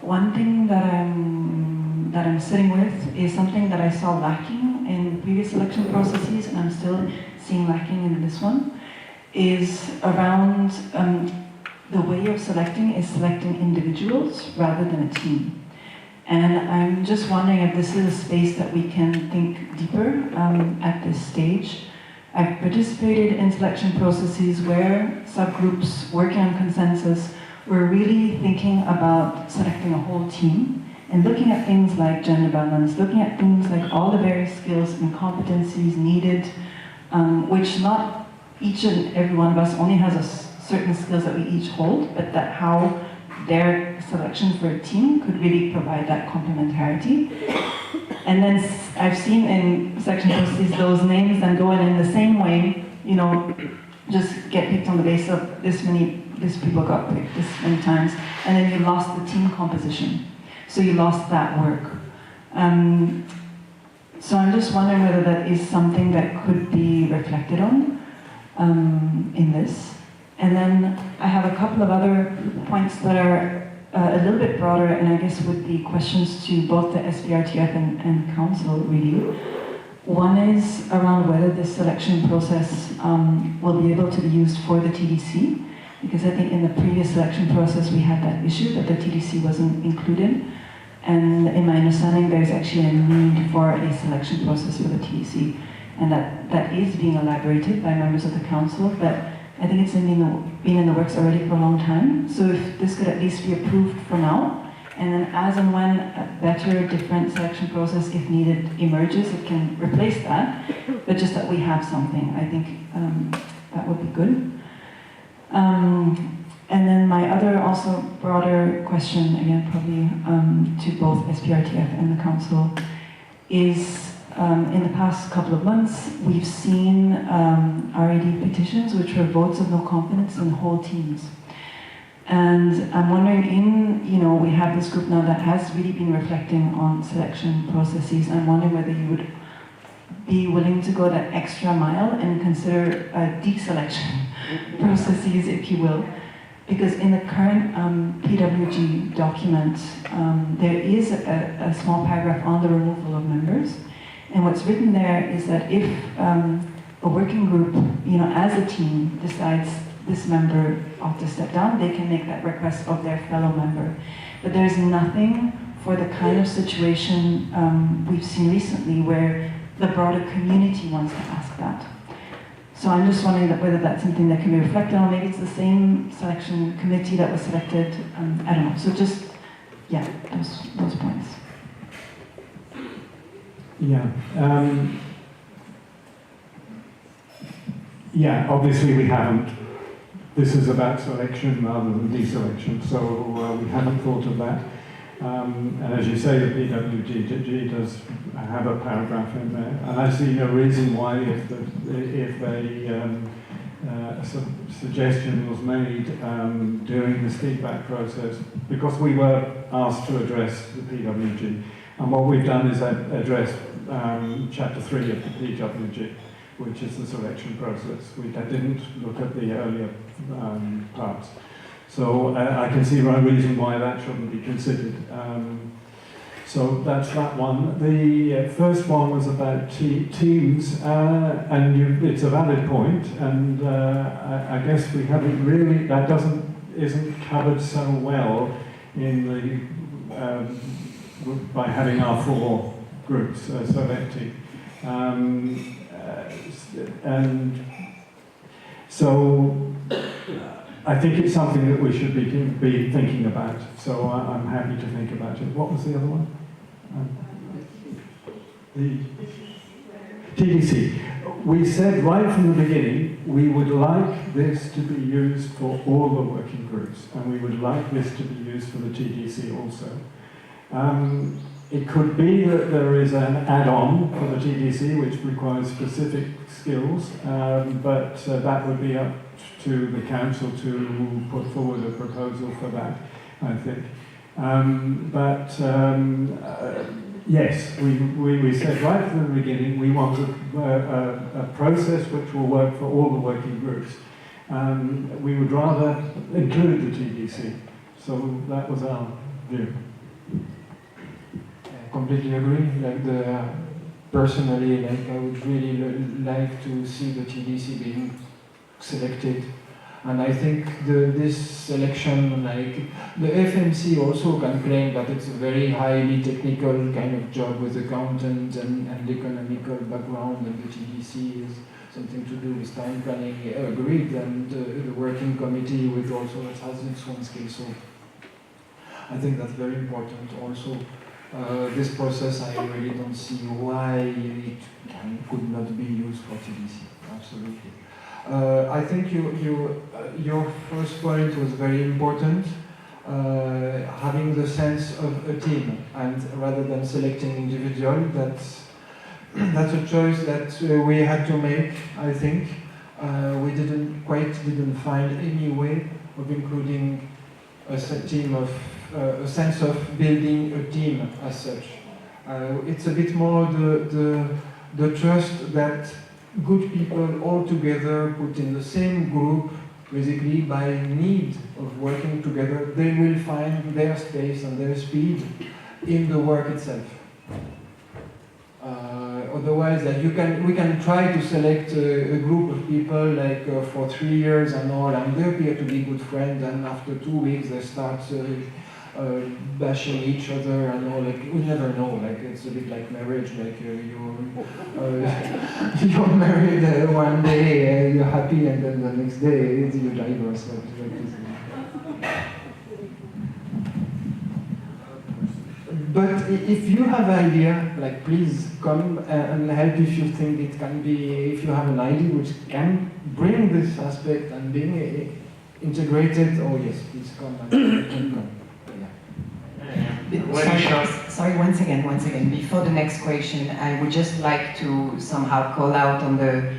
One thing that I'm sitting with is something that I saw lacking in previous selection processes, and I'm still seeing lacking in this one, is around the way of selecting is selecting individuals rather than a team. And I'm just wondering if this is a space that we can think deeper at this stage. I've participated in selection processes where subgroups working on consensus were really thinking about selecting a whole team and looking at things like gender balance, looking at things like all the various skills and competencies needed, which not each and every one of us only has certain skills that we each hold, but that how their selection for a team could really provide that complementarity. And then I've seen in selection processes those names then go in the same way, you know, just get picked on the basis of this people got picked this many times, and then you lost the team composition. So you lost that work. So I'm just wondering whether that is something that could be reflected on in this. And then I have a couple of other points that are a little bit broader, and I guess would be questions to both the SPRTF and Council, really. One is around whether this selection process will be able to be used for the TDC, because I think in the previous selection process we had that issue that the TDC wasn't included. And in my understanding, there's actually a need for a selection process for the TDC, and that is being elaborated by members of the Council, but I think it's been in the works already for a long time. So if this could at least be approved for now, and then as and when a better, different selection process, if needed, emerges, it can replace that, but just that we have something, I think that would be good. And then my other also broader question, again probably to both SPRTF and the Council, is in the past couple of months we've seen RED petitions which were votes of no confidence in whole teams. And I'm wondering, we have this group now that has really been reflecting on selection processes. I'm wondering whether you would be willing to go that extra mile and consider deselection processes, if you will. Because in the current PWG document, there is a small paragraph on the removal of members. And what's written there is that if a working group, as a team, decides this member ought to step down, they can make that request of their fellow member. But there's nothing for the kind of situation we've seen recently where the broader community wants to ask that. So I'm just wondering whether that's something that can be reflected on. Maybe it's the same selection committee that was selected. I don't know. So just, yeah, those points. Yeah. Yeah, obviously we haven't. This is about selection rather than deselection, so we haven't thought of that. And as you say, the PWG does have a paragraph in there, and I see no reason why, if a suggestion was made during this feedback process, because we were asked to address the PWG, and what we've done is address Chapter 3 of the PWG, which is the selection process. We didn't look at the earlier parts. So I can see no reason why that shouldn't be considered. So that's that one. The first one was about teams, and it's a valid point, and I guess we haven't really, that isn't covered so well in the, by having our 4 groups selected. And so I think it's something that we should be thinking about, so I'm happy to think about it. What was the other one? The TDC. We said right from the beginning we would like this to be used for all the working groups, and we would like this to be used for the TDC also. It could be that there is an add-on for the TDC which requires specific skills, but that would be up to the Council to put forward a proposal for that, I think. Yes, we said right from the beginning we want a process which will work for all the working groups. We would rather include the TDC, so that was our view. I completely agree. Personally, I would really like to see the TDC being selected. And I think this selection, the FMC also can claim that it's a very highly technical kind of job with accountants and economical background, and the TDC is something to do with time planning, agreed, and the working committee with also has its own skill. So I think that's very important also. This process, I really don't see why it could not be used for TDC, absolutely. I think your first point was very important, having the sense of a team, and rather than selecting individual, that's a choice that we had to make, I think. We didn't find any way of including a sense of building a team as such. It's a bit more the trust that good people all together, put in the same group, basically by need of working together, they will find their space and their speed in the work itself. Otherwise, we can try to select a group of people for 3 years and all, and they appear to be good friends, and after 2 weeks they start bashing each other and all. We never know. It's a bit like marriage. You're married one day, you're happy, and then the next day you divorce. But if you have an idea, please come and help if you think it can be, if you have an idea which can bring this aspect and being integrated, oh yes, please come and come. Sorry, once again, before the next question, I would just like to somehow call out on the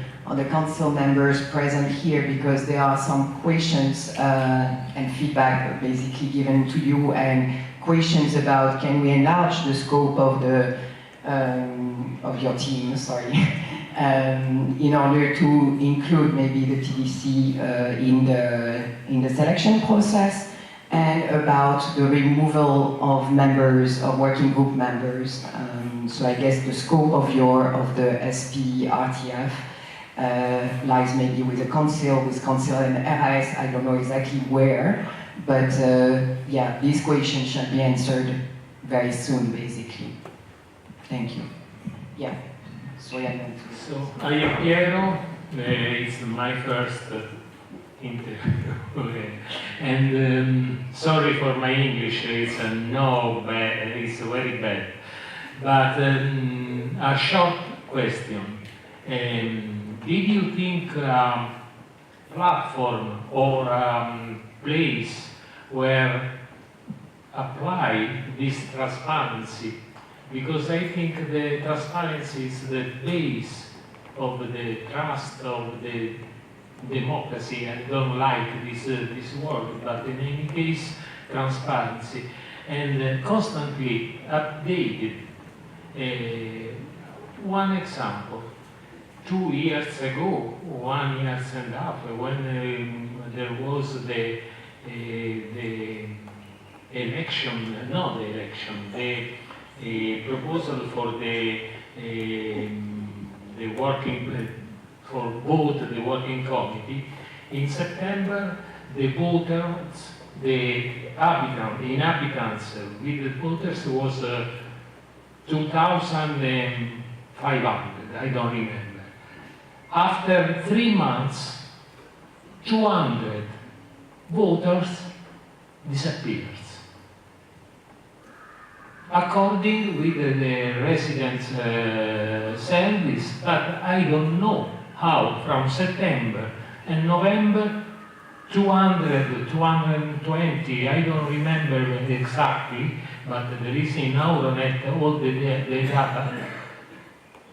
council members present here, because there are some questions and feedback basically given to you, and questions about can we enlarge the scope of your team, in order to include maybe the TDC in the selection process, and about the removal of members, of working group members. So I guess the scope of the SPRTF lies maybe with the council and RS, I don't know exactly where, but yeah, these questions should be answered very soon, basically. Thank you. Yeah. So I am Piero. It's my first interview, and sorry for my English. It's it's very bad. But a short question: did you think platform or place where apply this transparency? Because I think the transparency is the base of the trust of the democracy. I don't like this word, but in any case, transparency, and constantly updated. One example: 2 years ago, 1 year and a half, when there was the proposal for the working for both the working committee. In September, the voters, the inhabitants with the voters was 2,500. I don't remember. After 3 months, 200 voters disappeared. According with the residents' service, but I don't know how from September and November 200, 220, I don't remember exactly, but there is in Euronet all the data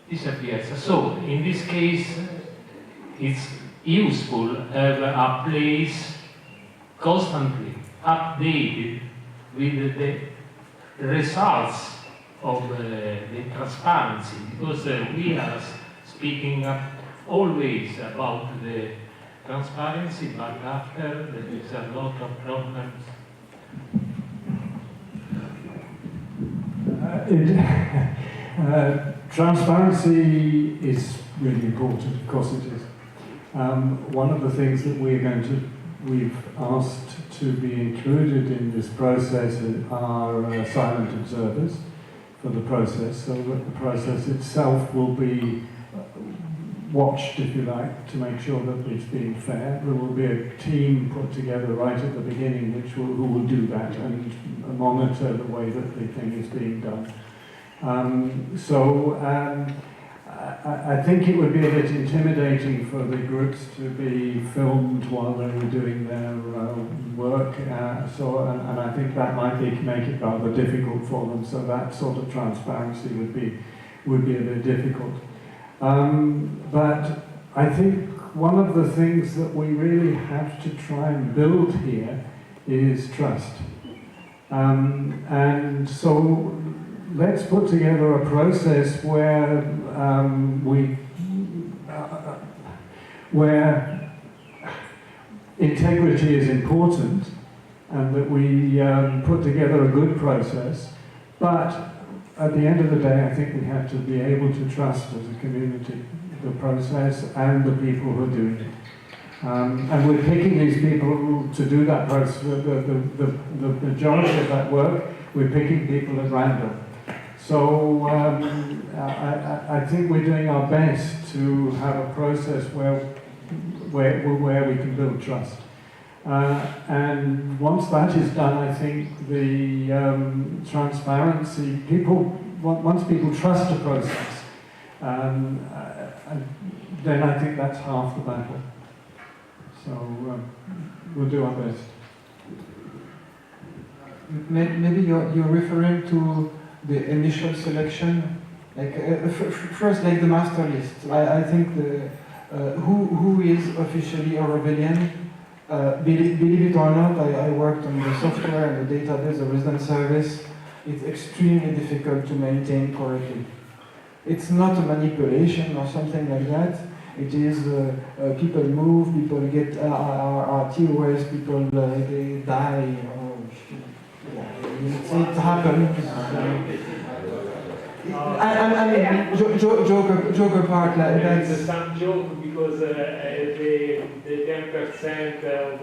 disappears. So in this case, it's useful to have a place constantly updated with the results of the transparency, because we are speaking always about the transparency, but after there is a lot of problems. Transparency is really important, of course it is. One of the things that we've asked to be included in this process are silent observers for the process, so that the process itself will be watched, if you like, to make sure that it's being fair. There will be a team put together right at the beginning who will do that and monitor the way that the thing is being done. I think it would be a bit intimidating for the groups to be filmed while they were doing their work, and I think that might make it rather difficult for them, so that sort of transparency would be a bit difficult. But I think one of the things that we really have to try and build here is trust. And so let's put together a process where where integrity is important, and that we put together a good process, but at the end of the day, I think we have to be able to trust as a community the process and the people who are doing it. And we're picking these people to do that process, the majority of that work, we're picking people at random. So I think we're doing our best to have a process where we can build trust. And once that is done, I think the transparency, once people trust the process, then I think that's half the battle. So we'll do our best. Maybe you're referring to the initial selection, like first, like the master list. I think who is officially a rebellion. Believe it or not, I worked on the software and the database, the resident service. It's extremely difficult to maintain correctly. It's not a manipulation or something like that. It is people move, people get TOS, people they die. It happens. I mean, joke apart, like that's... There is some joke because the 10% of,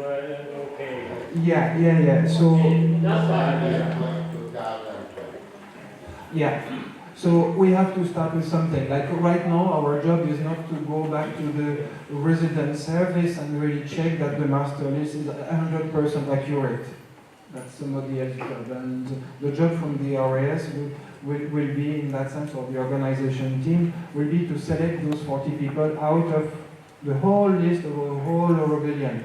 okay. Yeah, so... Yeah, so we have to start with something. Like right now, our job is not to go back to the resident service and really check that the master list is 100% accurate. That's somebody else's job. And the job from the RAS will be, in that sense, or the organization team, will be to select those 40 people out of the whole list of a whole rebellion.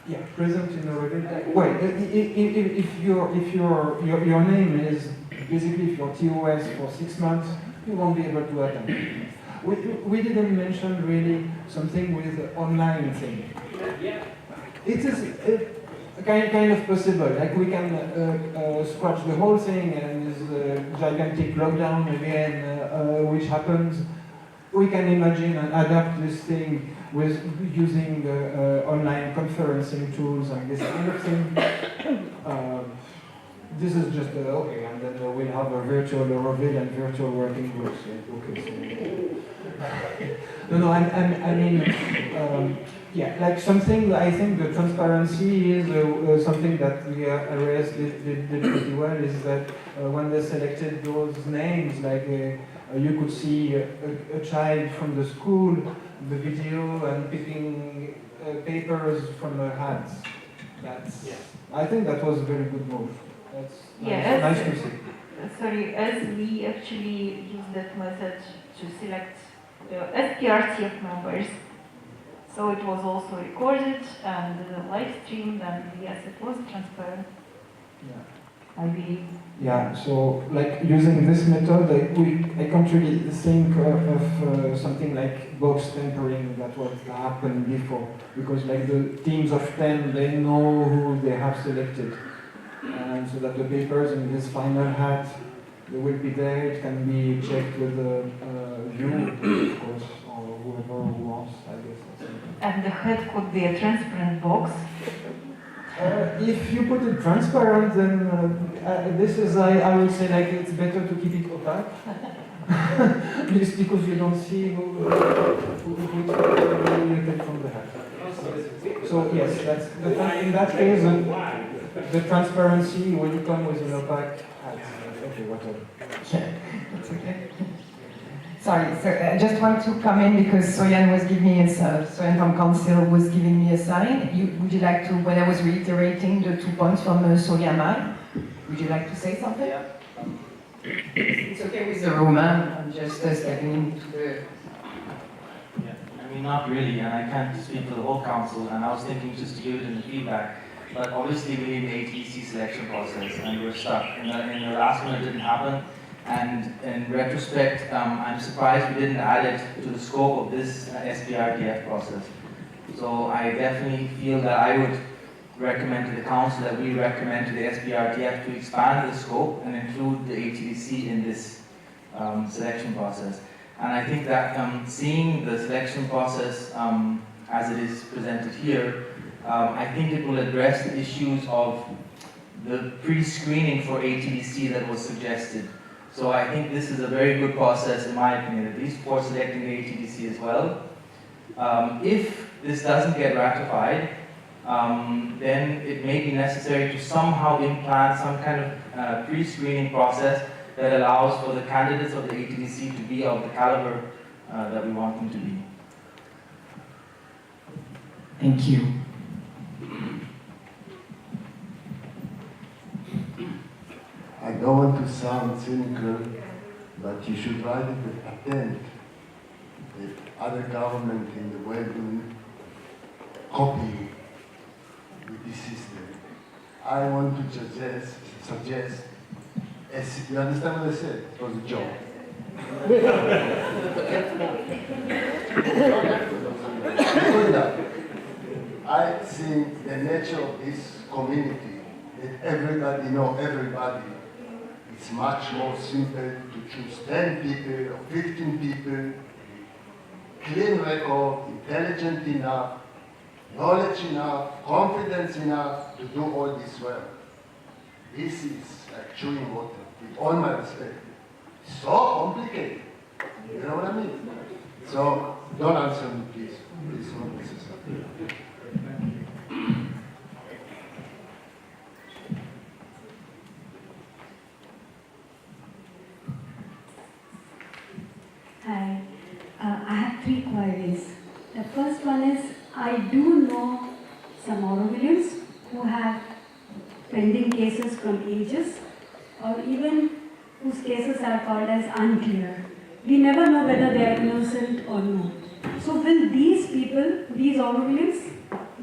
Yeah, present in a rebellion. Well, if your name is basically if your TOS for 6 months, you won't be able to attend. We didn't mention really something with the online thing. Yeah. It is kind of possible. Like we can scratch the whole thing and this gigantic lockdown again, which happens. We can imagine and adapt this thing with using online conferencing tools and this kind of thing. This is just okay, and then we'll have a virtual rebellion and virtual working groups. Okay, so no, I mean. Yeah, like something, I think the transparency is something that the RAS did pretty well, is that when they selected those names, like you could see a child from the school, the video, and picking papers from the hats. I think that was a very good move. That's nice to see. Sorry, as we actually use that method to select SPRTF members, so it was also recorded and live streamed, and yes, it was transparent. Yeah. I believe. Yeah, so like using this method, I can't really think of something like box tampering that was happened before, because like the teams of 10, they know who they have selected. and so that the papers in this final hat, they will be there, it can be checked with you, of course, or whoever who wants, I guess. And the head could be a transparent box. If you put it transparent, then this is, I would say, like it's better to keep it opaque. Just because you don't see who you take from the hat. So yes, that's in that case, the transparency will come with an opaque hat. Okay, whatever. Yeah, that's okay. Sorry, so I just want to come in because Soyan was giving me Soyan from Council was giving me a sign. Would you like to, when I was reiterating the 2 points from Soyama, would you like to say something? Yeah. It's okay with the room, I'm just stepping into the... Yeah, I mean, not really, and I can't speak for the whole council, and I was thinking just to give it in the feedback, but obviously we need an ATC selection process, and we're stuck. In the last one it didn't happen, and in retrospect, I'm surprised we didn't add it to the scope of this SPRTF process. So I definitely feel that I would recommend to the council that we recommend to the SPRTF to expand the scope and include the ATDC in this selection process. And I think that seeing the selection process as it is presented here, I think it will address the issues of the pre-screening for ATDC that was suggested. So I think this is a very good process, in my opinion, at least for selecting the ATDC as well. If this doesn't get ratified, then it may be necessary to somehow implant some kind of pre-screening process that allows for the candidates of the ATDC to be of the caliber that we want them to be. Thank you. I don't want to sound cynical, but you should write it with patent. If other government in the world will copy with this system. I want to suggest, you understand what I said? It was a joke. I think the nature of this community, that everybody know everybody, it's much more simple to choose 10 people or 15 people, clean record, intelligent enough, knowledge enough, confidence enough to do all this well. This is like chewing water, with all my respect. So complicated. You know what I mean? So don't answer me, please. Please, not necessary. Hi. I have 3 queries. The first one is, I do know some Aurovilians who have pending cases from ages, or even whose cases are called as unclear. We never know whether they are innocent or not. So will these people, these Aurovilians,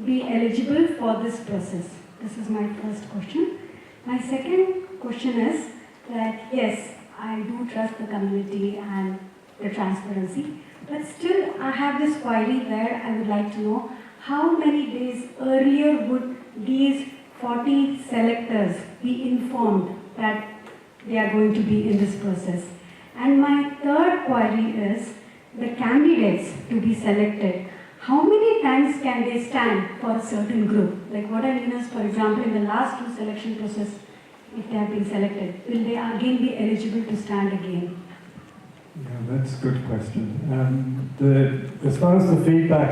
be eligible for this process? This is my first question. My second question is that, yes, I do trust the community and the transparency, but still I have this query where I would like to know how many days earlier would these 40 selectors be informed that they are going to be in this process. And my third query is the candidates to be selected. How many times can they stand for a certain group? Like what I mean is, for example, in the last 2 selection process, if they have been selected, will they again be eligible to stand again? Yeah, that's a good question. As far as the feedback,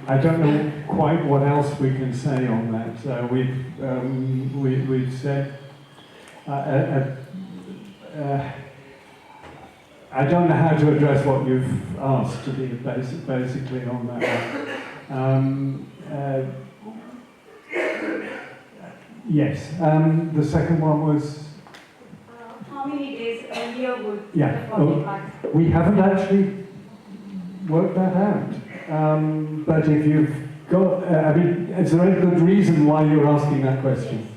I don't know quite what else we can say on that. We've said, I don't know how to address what you've asked to be basically on that. Yes, the second one was... How many days earlier would Yeah, the 45? we haven't actually worked that out. But if you've got, I mean, is there any good reason why you're asking that question?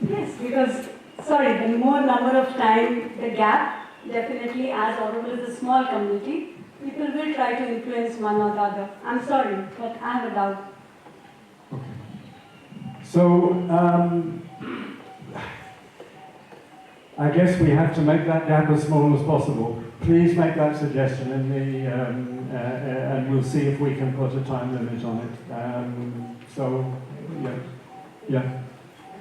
Yes, because, sorry, the more number of time, the gap, definitely as Auroville is a small community, people will try to influence one or the other. I'm sorry, but I have a doubt. So I guess we have to make that gap as small as possible. Please make that suggestion in the, and we'll see if we can put a time limit on it. So, yeah.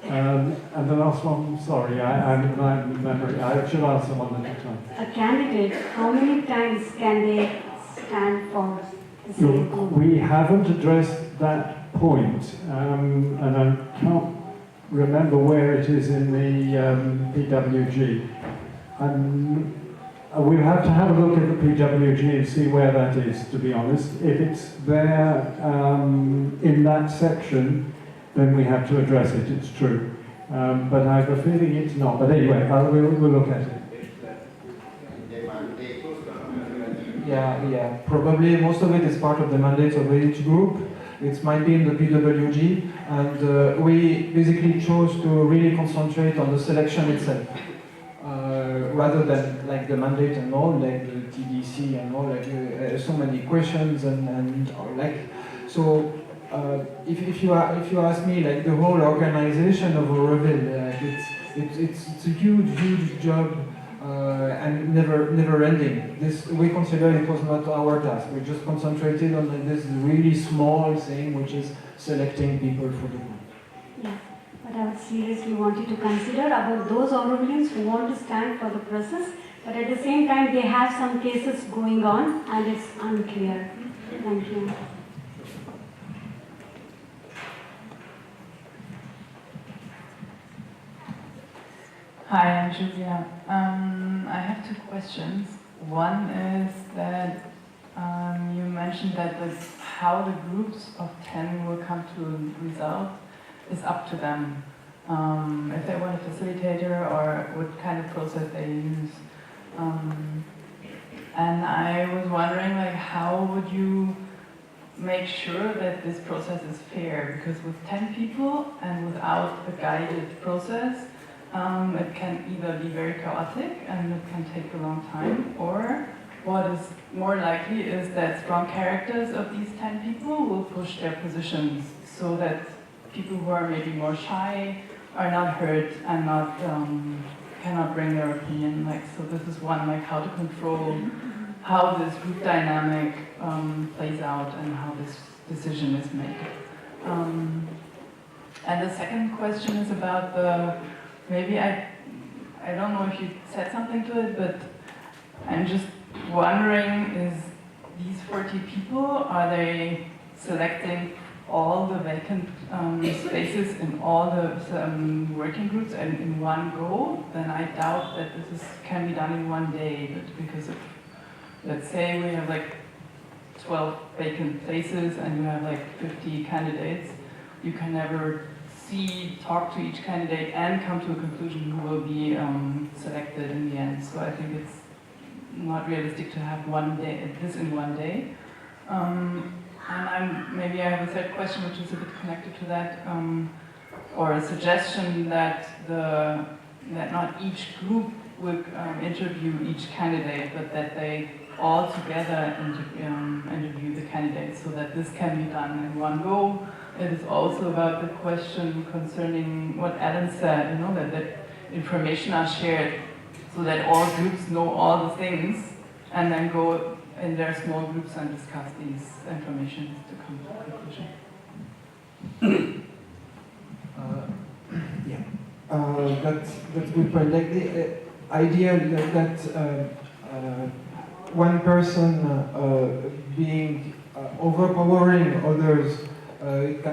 And the last one, sorry, my memory, I should answer one at a time. A candidate, how many times can they stand for the same Look, group? we haven't addressed that point, and I can't remember where it is in the PWG. We'll have to have a look at the PWG and see where that is, to be honest. If it's there in that section, then we have to address it, it's true. But I have a feeling it's not. But anyway, we'll look at it. Yeah, probably most of it is part of the mandate of each group. It might be in the PWG, and we basically chose to really concentrate on the selection itself, rather than like the mandate and all, like the TDC and all, like so many questions and like so. If you ask me, like the whole organization of Auroville, it's a huge job. And never ending. We consider it was not our task. We just concentrated on this really small thing, which is selecting people for the group. Yes, but I would seriously want you to consider about those Aurovillians who want to stand for the process, but at the same time they have some cases going on and it's unclear. Thank you. Hi, I'm Julia. I have two questions. One is that you mentioned that how the groups of 10 will come to a result is up to them. If they want a facilitator or what kind of process they use. And I was wondering, like, how would you make sure that this process is fair? Because with 10 people and without a guided process, it can either be very chaotic and it can take a long time, or what is more likely is that strong characters of these 10 people will push their positions so that people who are maybe more shy are not heard and not cannot bring their opinion. Like, so this is one, like how to control how this group dynamic plays out and how this decision is made. And the second question is about the, maybe I don't know if you said something to it, but I'm just wondering, is these 40 people, are they selecting all the vacant spaces in all the working groups and in one go? Then I doubt that this can be done in one day, but because of, let's say we have like 12 vacant places and you have like 50 candidates, you can never talk to each candidate and come to a conclusion who will be selected in the end. So I think it's not realistic to have this in one day. And maybe I have a third question, which is a bit connected to that, or a suggestion that not each group will interview each candidate, but that they all together interview the candidates, so that this can be done in one go. It is also about the question concerning what Alan said, that information are shared so that all groups know all the things and then go in their small groups and discuss these information to come to a conclusion. That's a good point. Like the idea that one person being overpowering others, it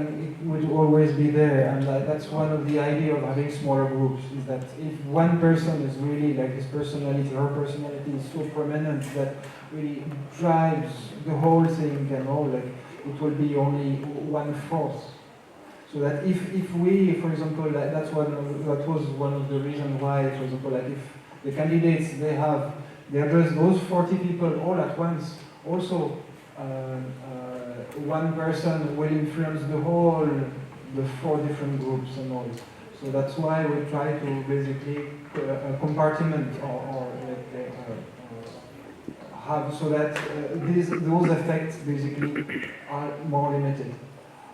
would always be there, and that's one of the idea of having smaller groups, is that if one person is really like his personality, her personality is so prominent that really drives the whole thing and all, like it will be only one force. So that if we, for example, that was one of the reasons why, for example, like if the candidates they address those 40 people all at once, also one person will influence the 4 different groups and all. So that's why we try to basically compartment or have so that those effects basically are more limited.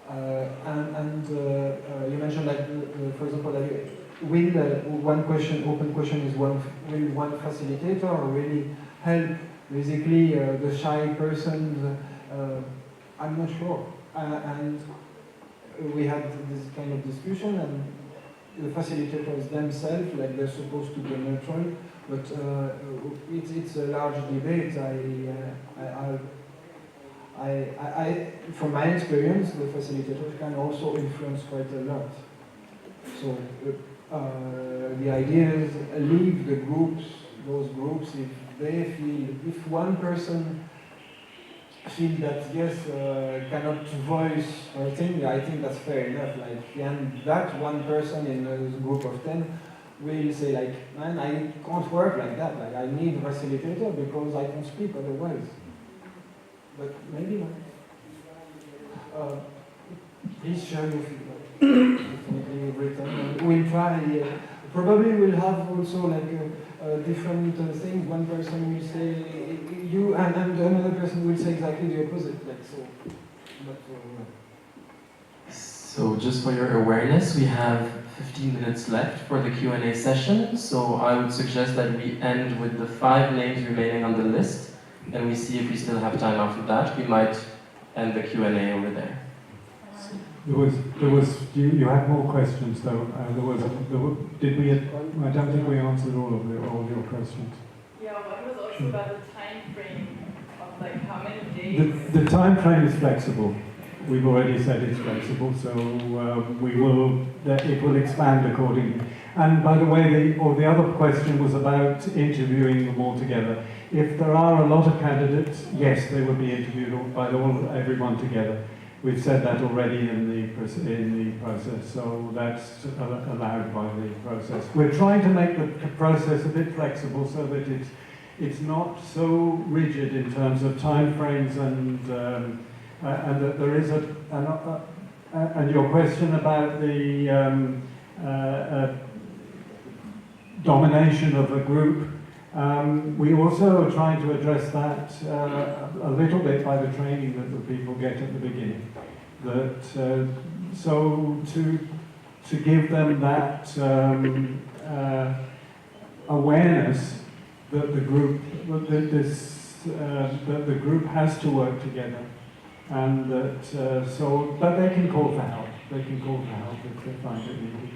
And you mentioned for example, will one question, open question is will one facilitator really help basically the shy person? I'm not sure. And we had this kind of discussion, and the facilitators themselves, like they're supposed to be neutral, but it's a large debate. From my experience, the facilitator can also influence quite a lot. So the idea is leave the groups, those groups, if they feel, if one person feels that yes, cannot voice her thing, I think that's fair enough. Like, and that one person in a group of 10 will say like, man, I can't work like that. Like, I need a facilitator because I can't speak otherwise. But maybe not. Please share your feedback. Definitely written. We'll try. Probably we'll have also like different things. One person will say you, and another person will say exactly the opposite. Like so. But, So just for your awareness, we have 15 minutes left for the Q&A session. So I would suggest that we end with the 5 names remaining on the list, and we see if we still have time after that. We might end the Q&A over there. You had more questions though. I don't think we answered all of your questions. Yeah, one was also about the time frame of like how many days. The time frame is flexible. We've already said it's flexible, so it will expand accordingly. And by the way, the other question was about interviewing them all together. If there are a lot of candidates, yes, they will be interviewed by everyone together. We've said that already in the process, so that's allowed by the process. We're trying to make the process a bit flexible so that it's not so rigid in terms of timeframes and that there is and your question about the domination of a group. We also are trying to address that a little bit by the training that the people get at the beginning. So to give them that awareness that the group that the group has to work together, and that but they can call for help. They can call for help if they find it needed.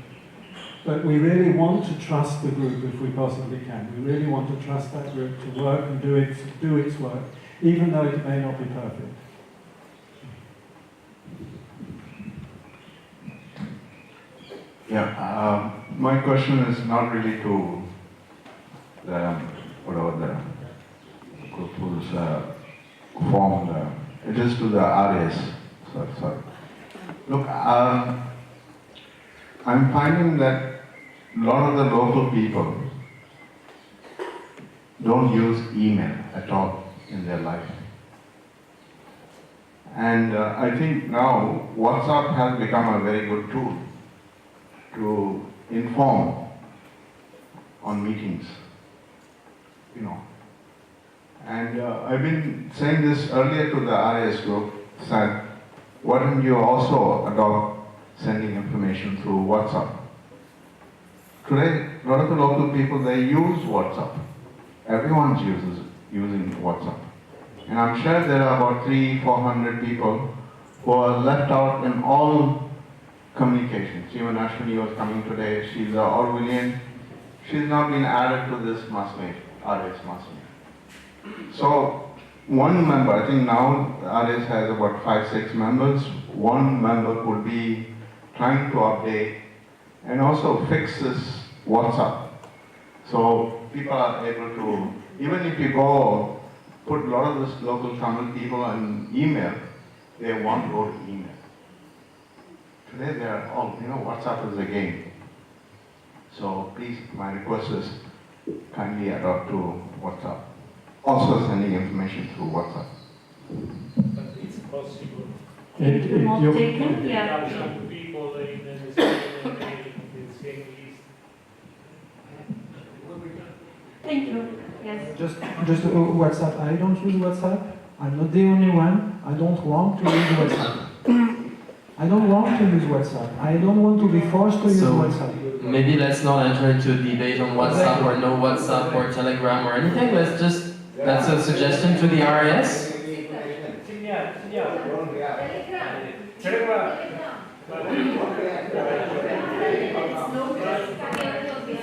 But we really want to trust the group if we possibly can. We really want to trust that group to work and do its work, even though it may not be perfect. Yeah, my question is not really to the group who's formed. It is to the RAs. Sorry. Look, I'm finding that a lot of the local people don't use email at all in their life. And I think now WhatsApp has become a very good tool to inform on meetings, And I've been saying this earlier to the RAS group, that why don't you also adopt sending information through WhatsApp? Today, a lot of the local people, they use WhatsApp. Everyone's using WhatsApp. And I'm sure there are about 300-400 people who are left out in all communications. Even Ashwini was coming today, she's an Orwellian. She's now been added to this massmate, RS massmate. So, one member, I think now RS has about 5-6 members. One member could be trying to update and also fix this WhatsApp. So people are able to, even if you go put a lot of this local Tamil people on email, they won't go to email. Today they are all, WhatsApp is a game. So please, my request is kindly adopt to WhatsApp. Also sending information through WhatsApp. But it's possible. Not taken, yeah. People in the same list. Thank you. Yes. Just WhatsApp. I don't use WhatsApp. I'm not the only one. I don't want to use WhatsApp. I don't want to use WhatsApp. I don't want to be forced to use So, WhatsApp. maybe let's not enter into a debate on WhatsApp or no WhatsApp or Telegram or anything. That's a suggestion to the RIS.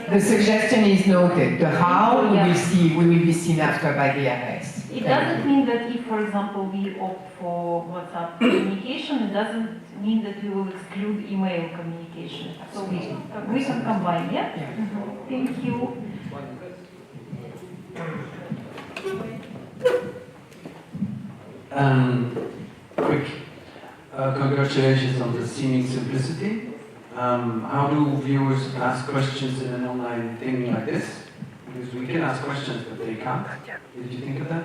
The suggestion is noted. The how we will be seen after by the RS. It doesn't mean that if, for example, we opt for WhatsApp communication, it doesn't mean that we will exclude email communication. So we can combine, yeah? Thank you. Quick congratulations on the seeming simplicity. How do viewers ask questions in an online thing like this? Because we can ask questions, but they can't. Did you think of that?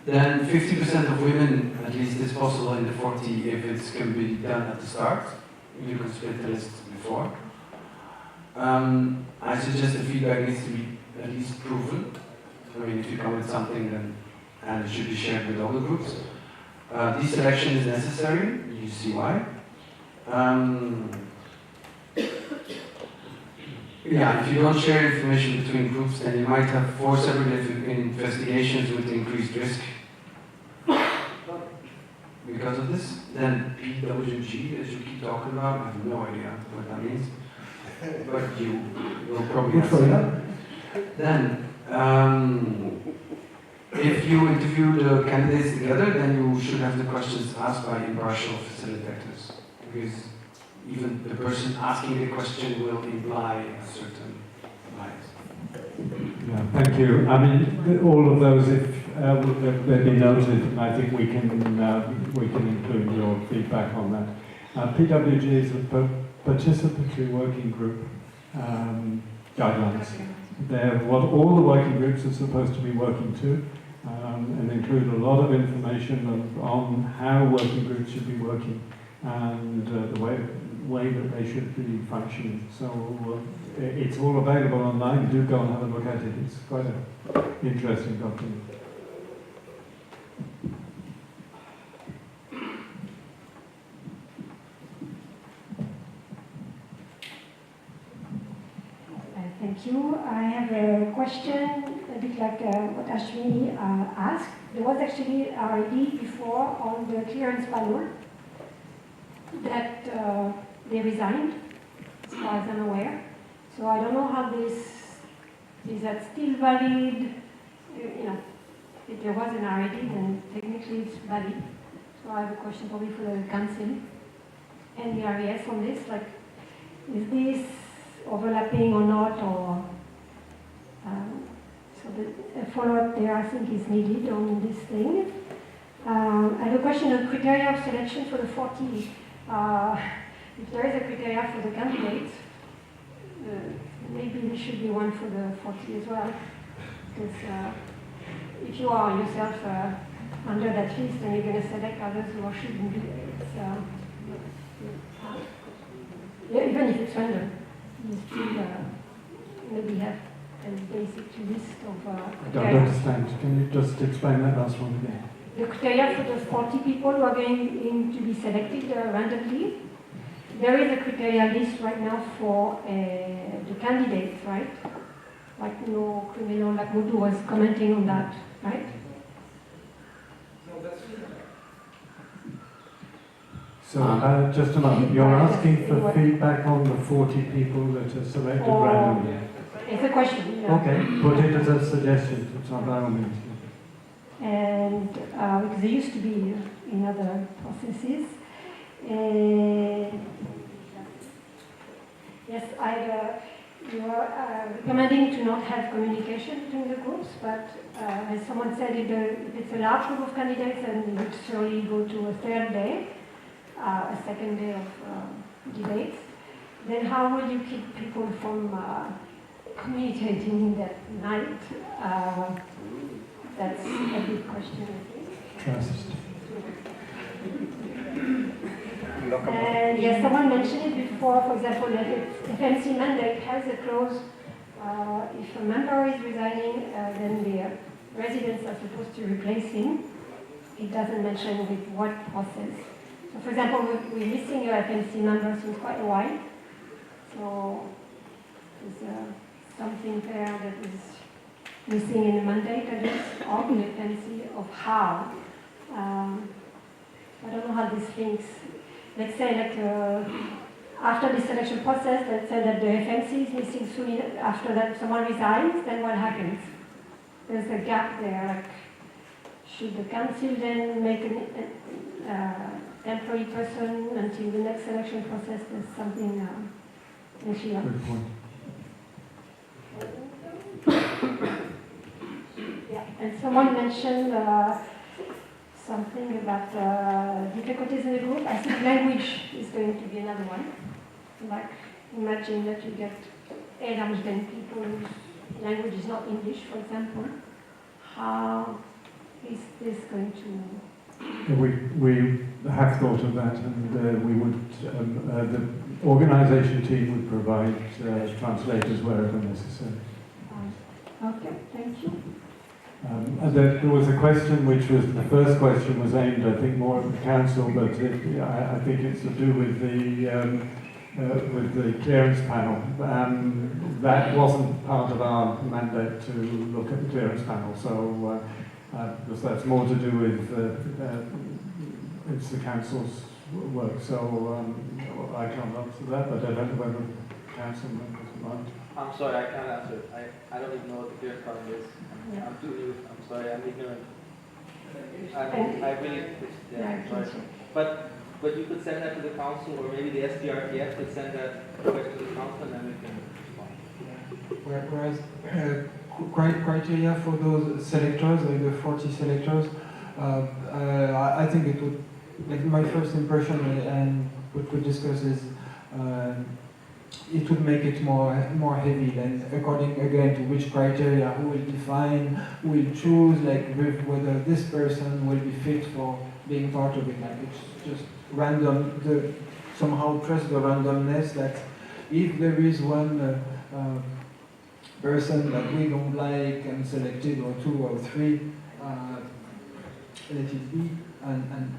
Then 50% of women, at least, is possible in the 40 if it can be done at the start. You can split the list before. I suggest the feedback needs to be at least proven. I mean, if you come with something, then and it should be shared with all the groups. Deselection is necessary. You see why. Yeah, if you don't share information between groups, then you might have 4 separate investigations with increased risk. Because of this, then PWG, as you keep talking about, I have no idea what that means, but you will probably have seen. Then, if you interview the candidates together, then you should have the questions asked by impartial facilitators, because even the person asking the question will imply a certain bias. Yeah, thank you. I mean, all of those, if they've been noted, I think we can include your feedback on that. PWG is a participatory working group guidelines. They're what all the working groups are supposed to be working to, and include a lot of information on how working groups should be working and the way that they should be functioning. So it's all available online. Do go and have a look at it. It's quite an interesting document. Thank you. I have a question, a bit like what Ashmi asked. There was actually already before on the clearance panel that they resigned, as far as I'm aware. So I don't know how this, is that still valid? You know, if there was an RID, then technically it's valid. So I have a question probably for the council and the RES on this, like, is this overlapping or not, or so a follow-up there I think is needed on this thing. I have a question on criteria of selection for the 40. If there is a criteria for the candidates, maybe there should be one for the 40 as well, because if you are yourself under that list, then you're going to select others who shouldn't be. Yeah, even if it's random. You still maybe have a basic list of I don't understand. Can you just explain that last one again? The criteria for the 40 people who are going to be selected randomly. There is a criteria list right now for the candidates, right? Like no criminal, like Mudu was commenting on that, right? So, just a moment, you're asking for feedback on the 40 people that are selected randomly? It's a question, yeah. Okay, put it as a suggestion, it's not by all means. And because they used to be in other processes. Yes, you are recommending to not have communication between the groups, but as someone said, if it's a large group of candidates, then you would slowly go to a third day. A second day of debates, then how will you keep people from communicating that night? That's a big question, I think. Trust. And yes, someone mentioned it before, for example, that FMC mandate has a clause, if a member is resigning, then the residents are supposed to replace him. It doesn't mention with what process. So for example, we're missing your FNC member since quite a while. So there's something there that is missing in the mandate, I guess, or in the FNC of how. I don't know how this links. Let's say that after the selection process, let's say that the FNC is missing soon after that someone resigns, then what happens? There's a gap there. Like, should the council then make a temporary person until the next selection process? There's something issue. Good point. Yeah, and someone mentioned something about difficulties in the group. I think language is going to be another one. Like, imagine that you get a large many people whose language is not English, for example. How is this going to... We have thought of that, and we would, the organisation team would provide translators wherever necessary. Okay, thank you. And there was a question, which was, the first question was aimed, I think, more at the council, but I think it's to do with the clearance panel. That wasn't part of our mandate to look at the clearance panel, so because that's more to do with it's the council's work. So I can't answer that, but I don't know whether the council members might. I'm sorry, I can't answer it. I don't even know what the clearance panel is. I'm too new. I'm sorry, I'm ignorant. I really, I'm sorry. But you could send that to the council, or maybe the SPRTF could send that question to the council, and then we can respond. Whereas criteria for those selectors, like the 40 selectors, I think it would, like my first impression and what we discussed is it would make it more heavy, than according again to which criteria, who will define, who will choose, like whether this person will be fit for being part of it. Like it's just random, somehow trust the randomness that if there is one person that we don't like and selected, or 2 or 3, let it be, and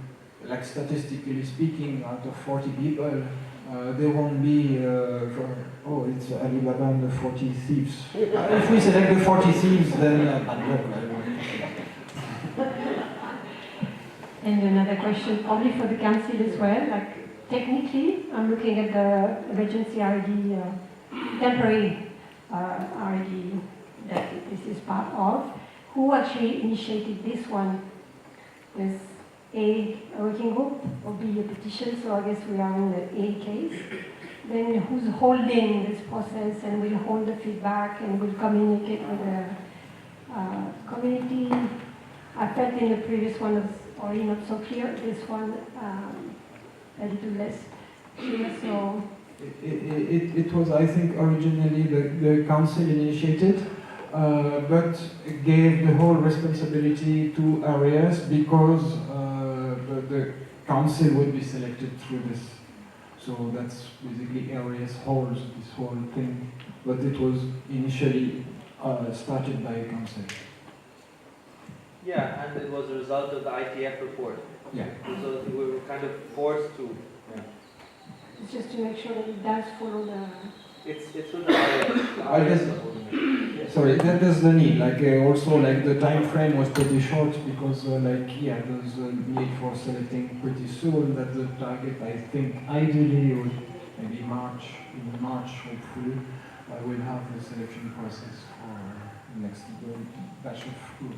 like statistically speaking, out of 40 people, there won't be, it's Alibaba and the 40 thieves. If we select the 40 thieves, then And another question, probably for the council as well, like technically, I'm looking at the emergency RD, temporary RD that this is part of. Who actually initiated this one? Is A working group, or B a petition? So I guess we are in the A case. Then who's holding this process and will hold the feedback and will communicate with the community? I felt in the previous one was already not so clear. This one a little less clear. So it was, I think, originally the council initiated, but gave the whole responsibility to areas because the council would be selected through this. So that's basically areas holds this whole thing, but it was initially started by council. Yeah, and it was a result of the ITF report. Yeah. So we were kind of forced to. Yeah. it's just to make sure that it does follow the... It's with the ITF. I guess, sorry, there's the need. Like also, like the time frame was pretty short because, there's a need for selecting pretty soon. That the target, I think, ideally would maybe March. In March, hopefully, we'll have the selection process for the next batch of group.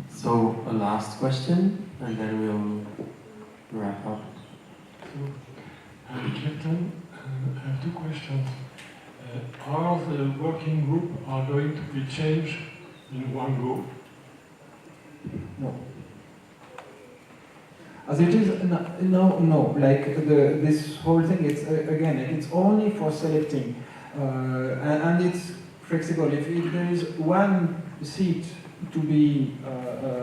So a last question, and then we'll wrap up. Captain, I have 2 questions. Are the working group going to be changed in one group? No. As it is, no. Like this whole thing, it's again, it's only for selecting, and it's flexible. If there is one seat to be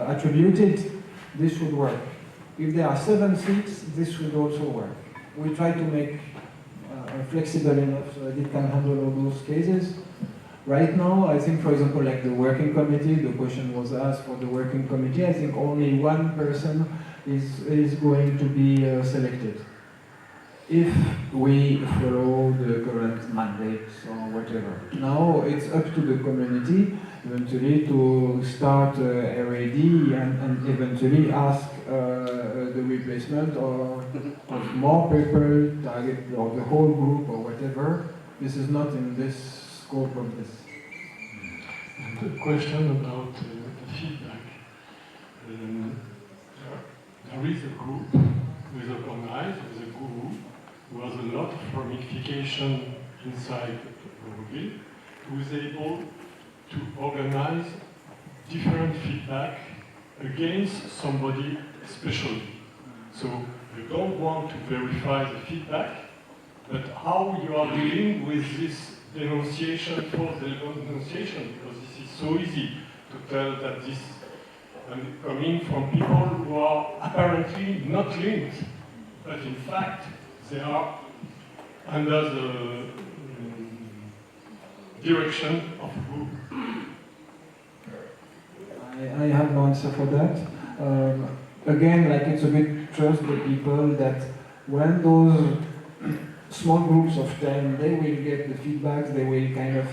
attributed, this should work. If there are 7 seats, this should also work. We try to make flexible enough so that it can handle all those cases. Right now, I think, for example, like the working committee, the question was asked for the working committee, I think only one person is going to be selected. If we follow the current mandate or whatever. Now it's up to the community eventually to start RAD and eventually ask the replacement or of more people, target or the whole group or whatever. This is not in this scope of this. And the question about the feedback. There is a group who is organized, with a guru, who has a lot of ramification inside the group, who is able to organize different feedback against somebody especially. So you don't want to verify the feedback, but how you are dealing with this denunciation for the denunciation, because this is so easy to tell that this is coming from people who are apparently not linked, but in fact they are under the direction of a group. I have no answer for that. Again, like it's a bit trust the people that when those small groups of 10, they will get the feedback, they will kind of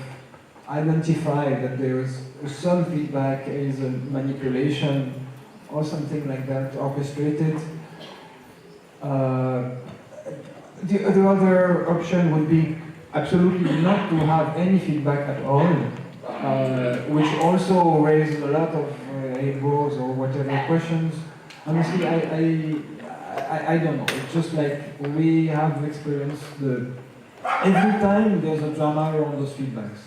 identify that there is some feedback is a manipulation or something like that, orchestrated. The other option would be absolutely not to have any feedback at all, which also raises a lot of egos or whatever questions. Honestly, I don't know. It's just like we have experienced every time there's a drama around those feedbacks.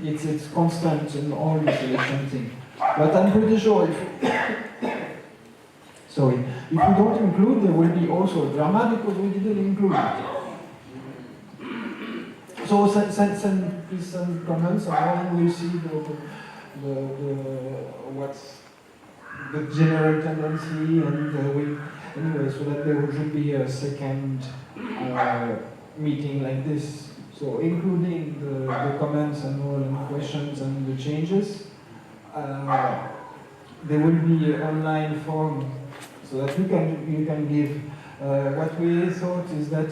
It's constant in all the selection thing. But I'm pretty sure if we don't include, there will be also drama because we didn't include it. So please send comments and how we'll see what's the general tendency and anyway, so that there should be a second meeting like this. So including the comments and all and questions and the changes, there will be an online form so that you can give. What we thought is that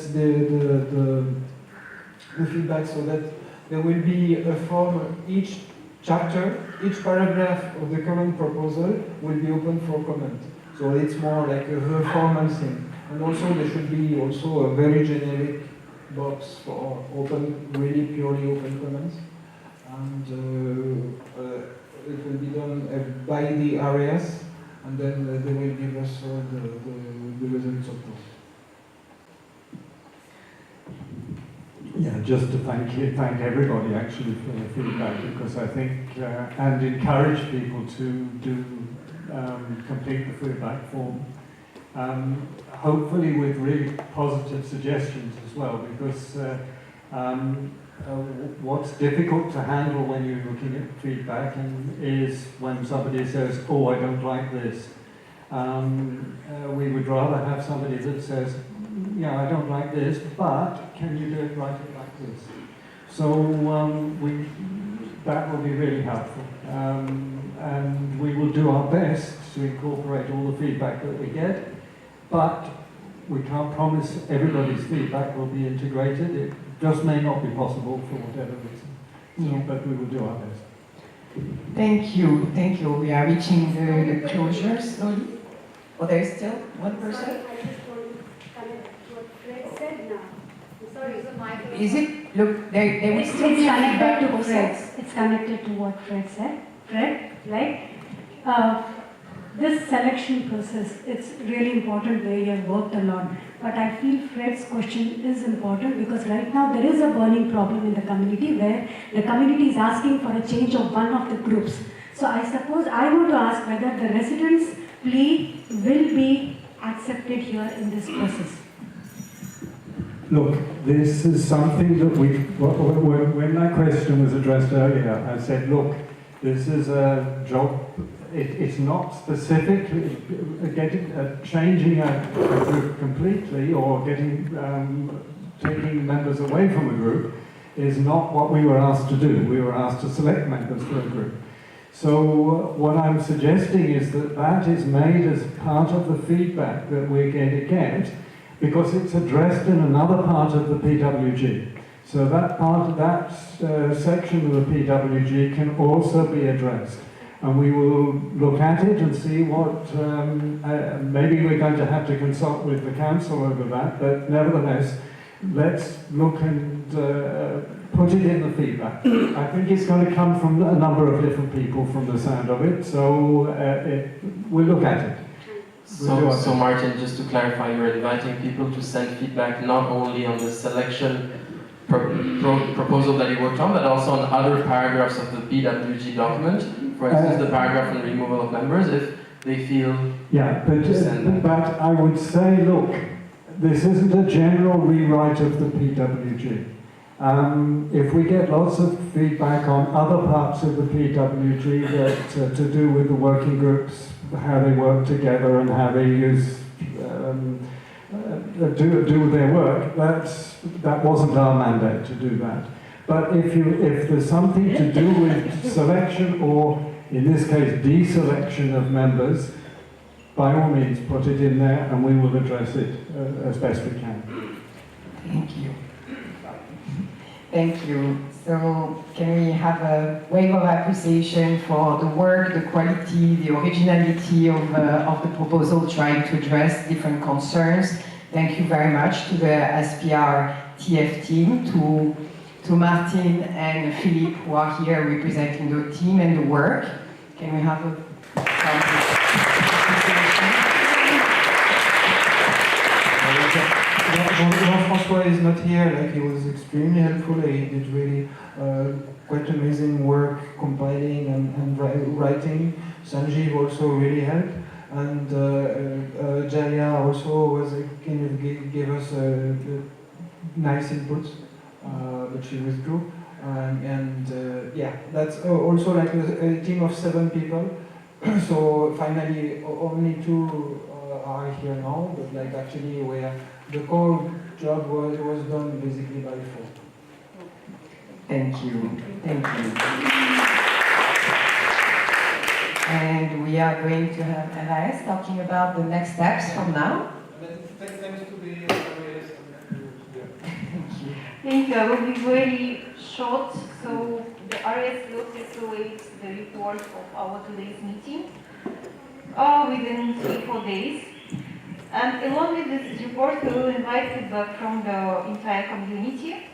the feedback, so that there will be a form, each chapter, each paragraph of the current proposal will be open for comment. So it's more like a formal thing. And also there should be also a very generic box for open, really purely open comments. And it will be done by the areas, and then they will give us all the results of this. Yeah, just to thank everybody actually for the feedback, because I think, and encourage people to do complete the feedback form. Hopefully with really positive suggestions as well, because what's difficult to handle when you're looking at feedback is when somebody says, oh, I don't like this. We would rather have somebody that says, yeah, I don't like this, but can you do it like this? So that will be really helpful. And we will do our best to incorporate all the feedback that we get, but we can't promise everybody's feedback will be integrated. It just may not be possible for whatever reason. So, but we will do our best. Thank you, thank you. We are reaching the closure slowly. Oh, there is still one person? I just want to connect what Fred said now. I'm sorry, is it my Is it? Look, there will still it's be a connected feedback to process. Fred. It's connected to what Fred said. Fred, right? This selection process, it's really important where you have worked a lot. But I feel Fred's question is important because right now there is a burning problem in the community where the community is asking for a change of one of the groups. So I suppose I want to ask whether the residents' plea will be accepted here in this process. Look, this is something that when my question was addressed earlier, I said, look, this is a job, it's not specific, changing a group completely or taking members away from a group is not what we were asked to do. We were asked to select members for a group. So what I'm suggesting is that that is made as part of the feedback that we're going to get, because it's addressed in another part of the PWG. So that part of that section of the PWG can also be addressed. And we will look at it and see what, maybe we're going to have to consult with the council over that, but nevertheless, let's look and put it in the feedback. I think it's going to come from a number of different people from the sound of it, so we'll look at it. So Martin, just to clarify, you're inviting people to send feedback not only on the selection proposal that you worked on, but also on other paragraphs of the PWG document. For instance, the paragraph on removal of members, if they feel but I would say, look, this isn't a general rewrite of the PWG. If we get lots of feedback on other parts of the PWG that to do with the working groups, how they work together and how they use do their work, that wasn't our mandate to do that. But if there's something to do with selection, or in this case deselection of members, by all means put it in there and we will address it as best we can. Thank you. Thank you. So can we have a wave of appreciation for the work, the quality, the originality of the proposal trying to address different concerns. Thank you very much to the SPRTF team, to Martin and Philippe who are here representing the team and the work. Can we have a Jean-François is not here, like he was extremely helpful, he did really quite amazing work compiling and writing. Sanjeev also really helped, and Jalia also was kind of gave us nice inputs, but she withdrew. Yeah, that's also like a team of 7 people. So finally, only 2 are here now, but like actually where the core job was done basically by 4. Thank you. Thank you. And we are going to have Elias talking about the next steps from now. Thanks to the Thank you. I will be very short. So the RS will circulate the report of our today's meeting within 3-4 days. And along with this report, we will invite feedback from the entire community.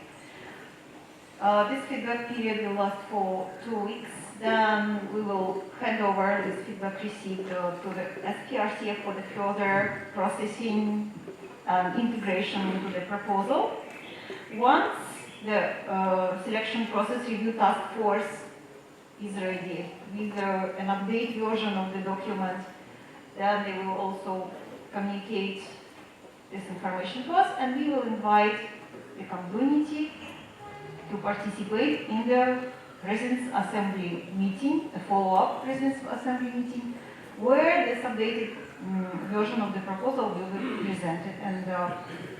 This feedback period will last for 2 weeks. Then we will hand over this feedback received to the SPRTF for the further processing and integration into the proposal. Once the selection process review task force is ready with an update version of the document, then they will also communicate this information to us, and we will invite the community to participate in the Residents' Assembly meeting, a follow-up Residents' Assembly meeting, where this updated version of the proposal will be presented. And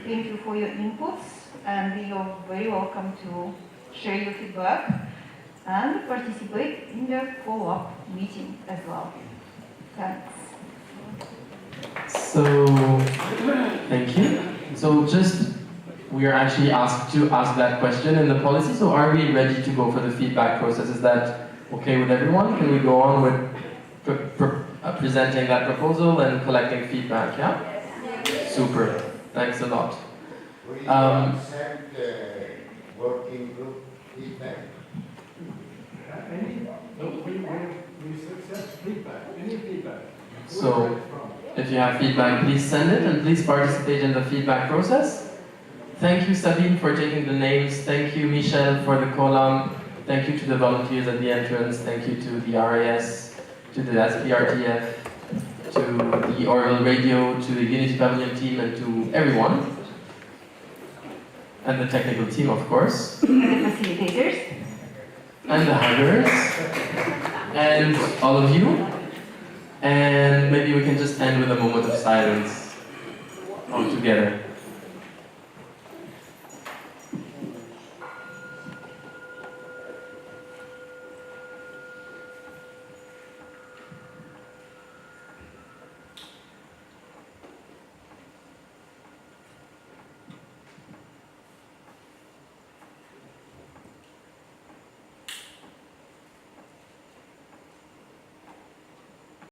thank you for your inputs, and you're very welcome to share your feedback and participate in the follow-up meeting as well. Thanks. So, thank you. So we are actually asked to ask that question in the policy. So are we ready to go for the feedback process? Is that okay with everyone? Can we go on with presenting that proposal and collecting feedback, yeah? Super, thanks a lot. We accept working group feedback. We accept feedback, any feedback. So, if you have feedback, please send it, and please participate in the feedback process. Thank you, Sabine, for taking the names. Thank you, Michel, for the column. Thank you to the volunteers at the entrance. Thank you to the RAS, to the SPRTF, to the Orville Radio, to the Unity Pavilion team, and to everyone. And the technical team, of course. And the facilitators. And the huggers. And all of you. And maybe we can just end with a moment of silence all together.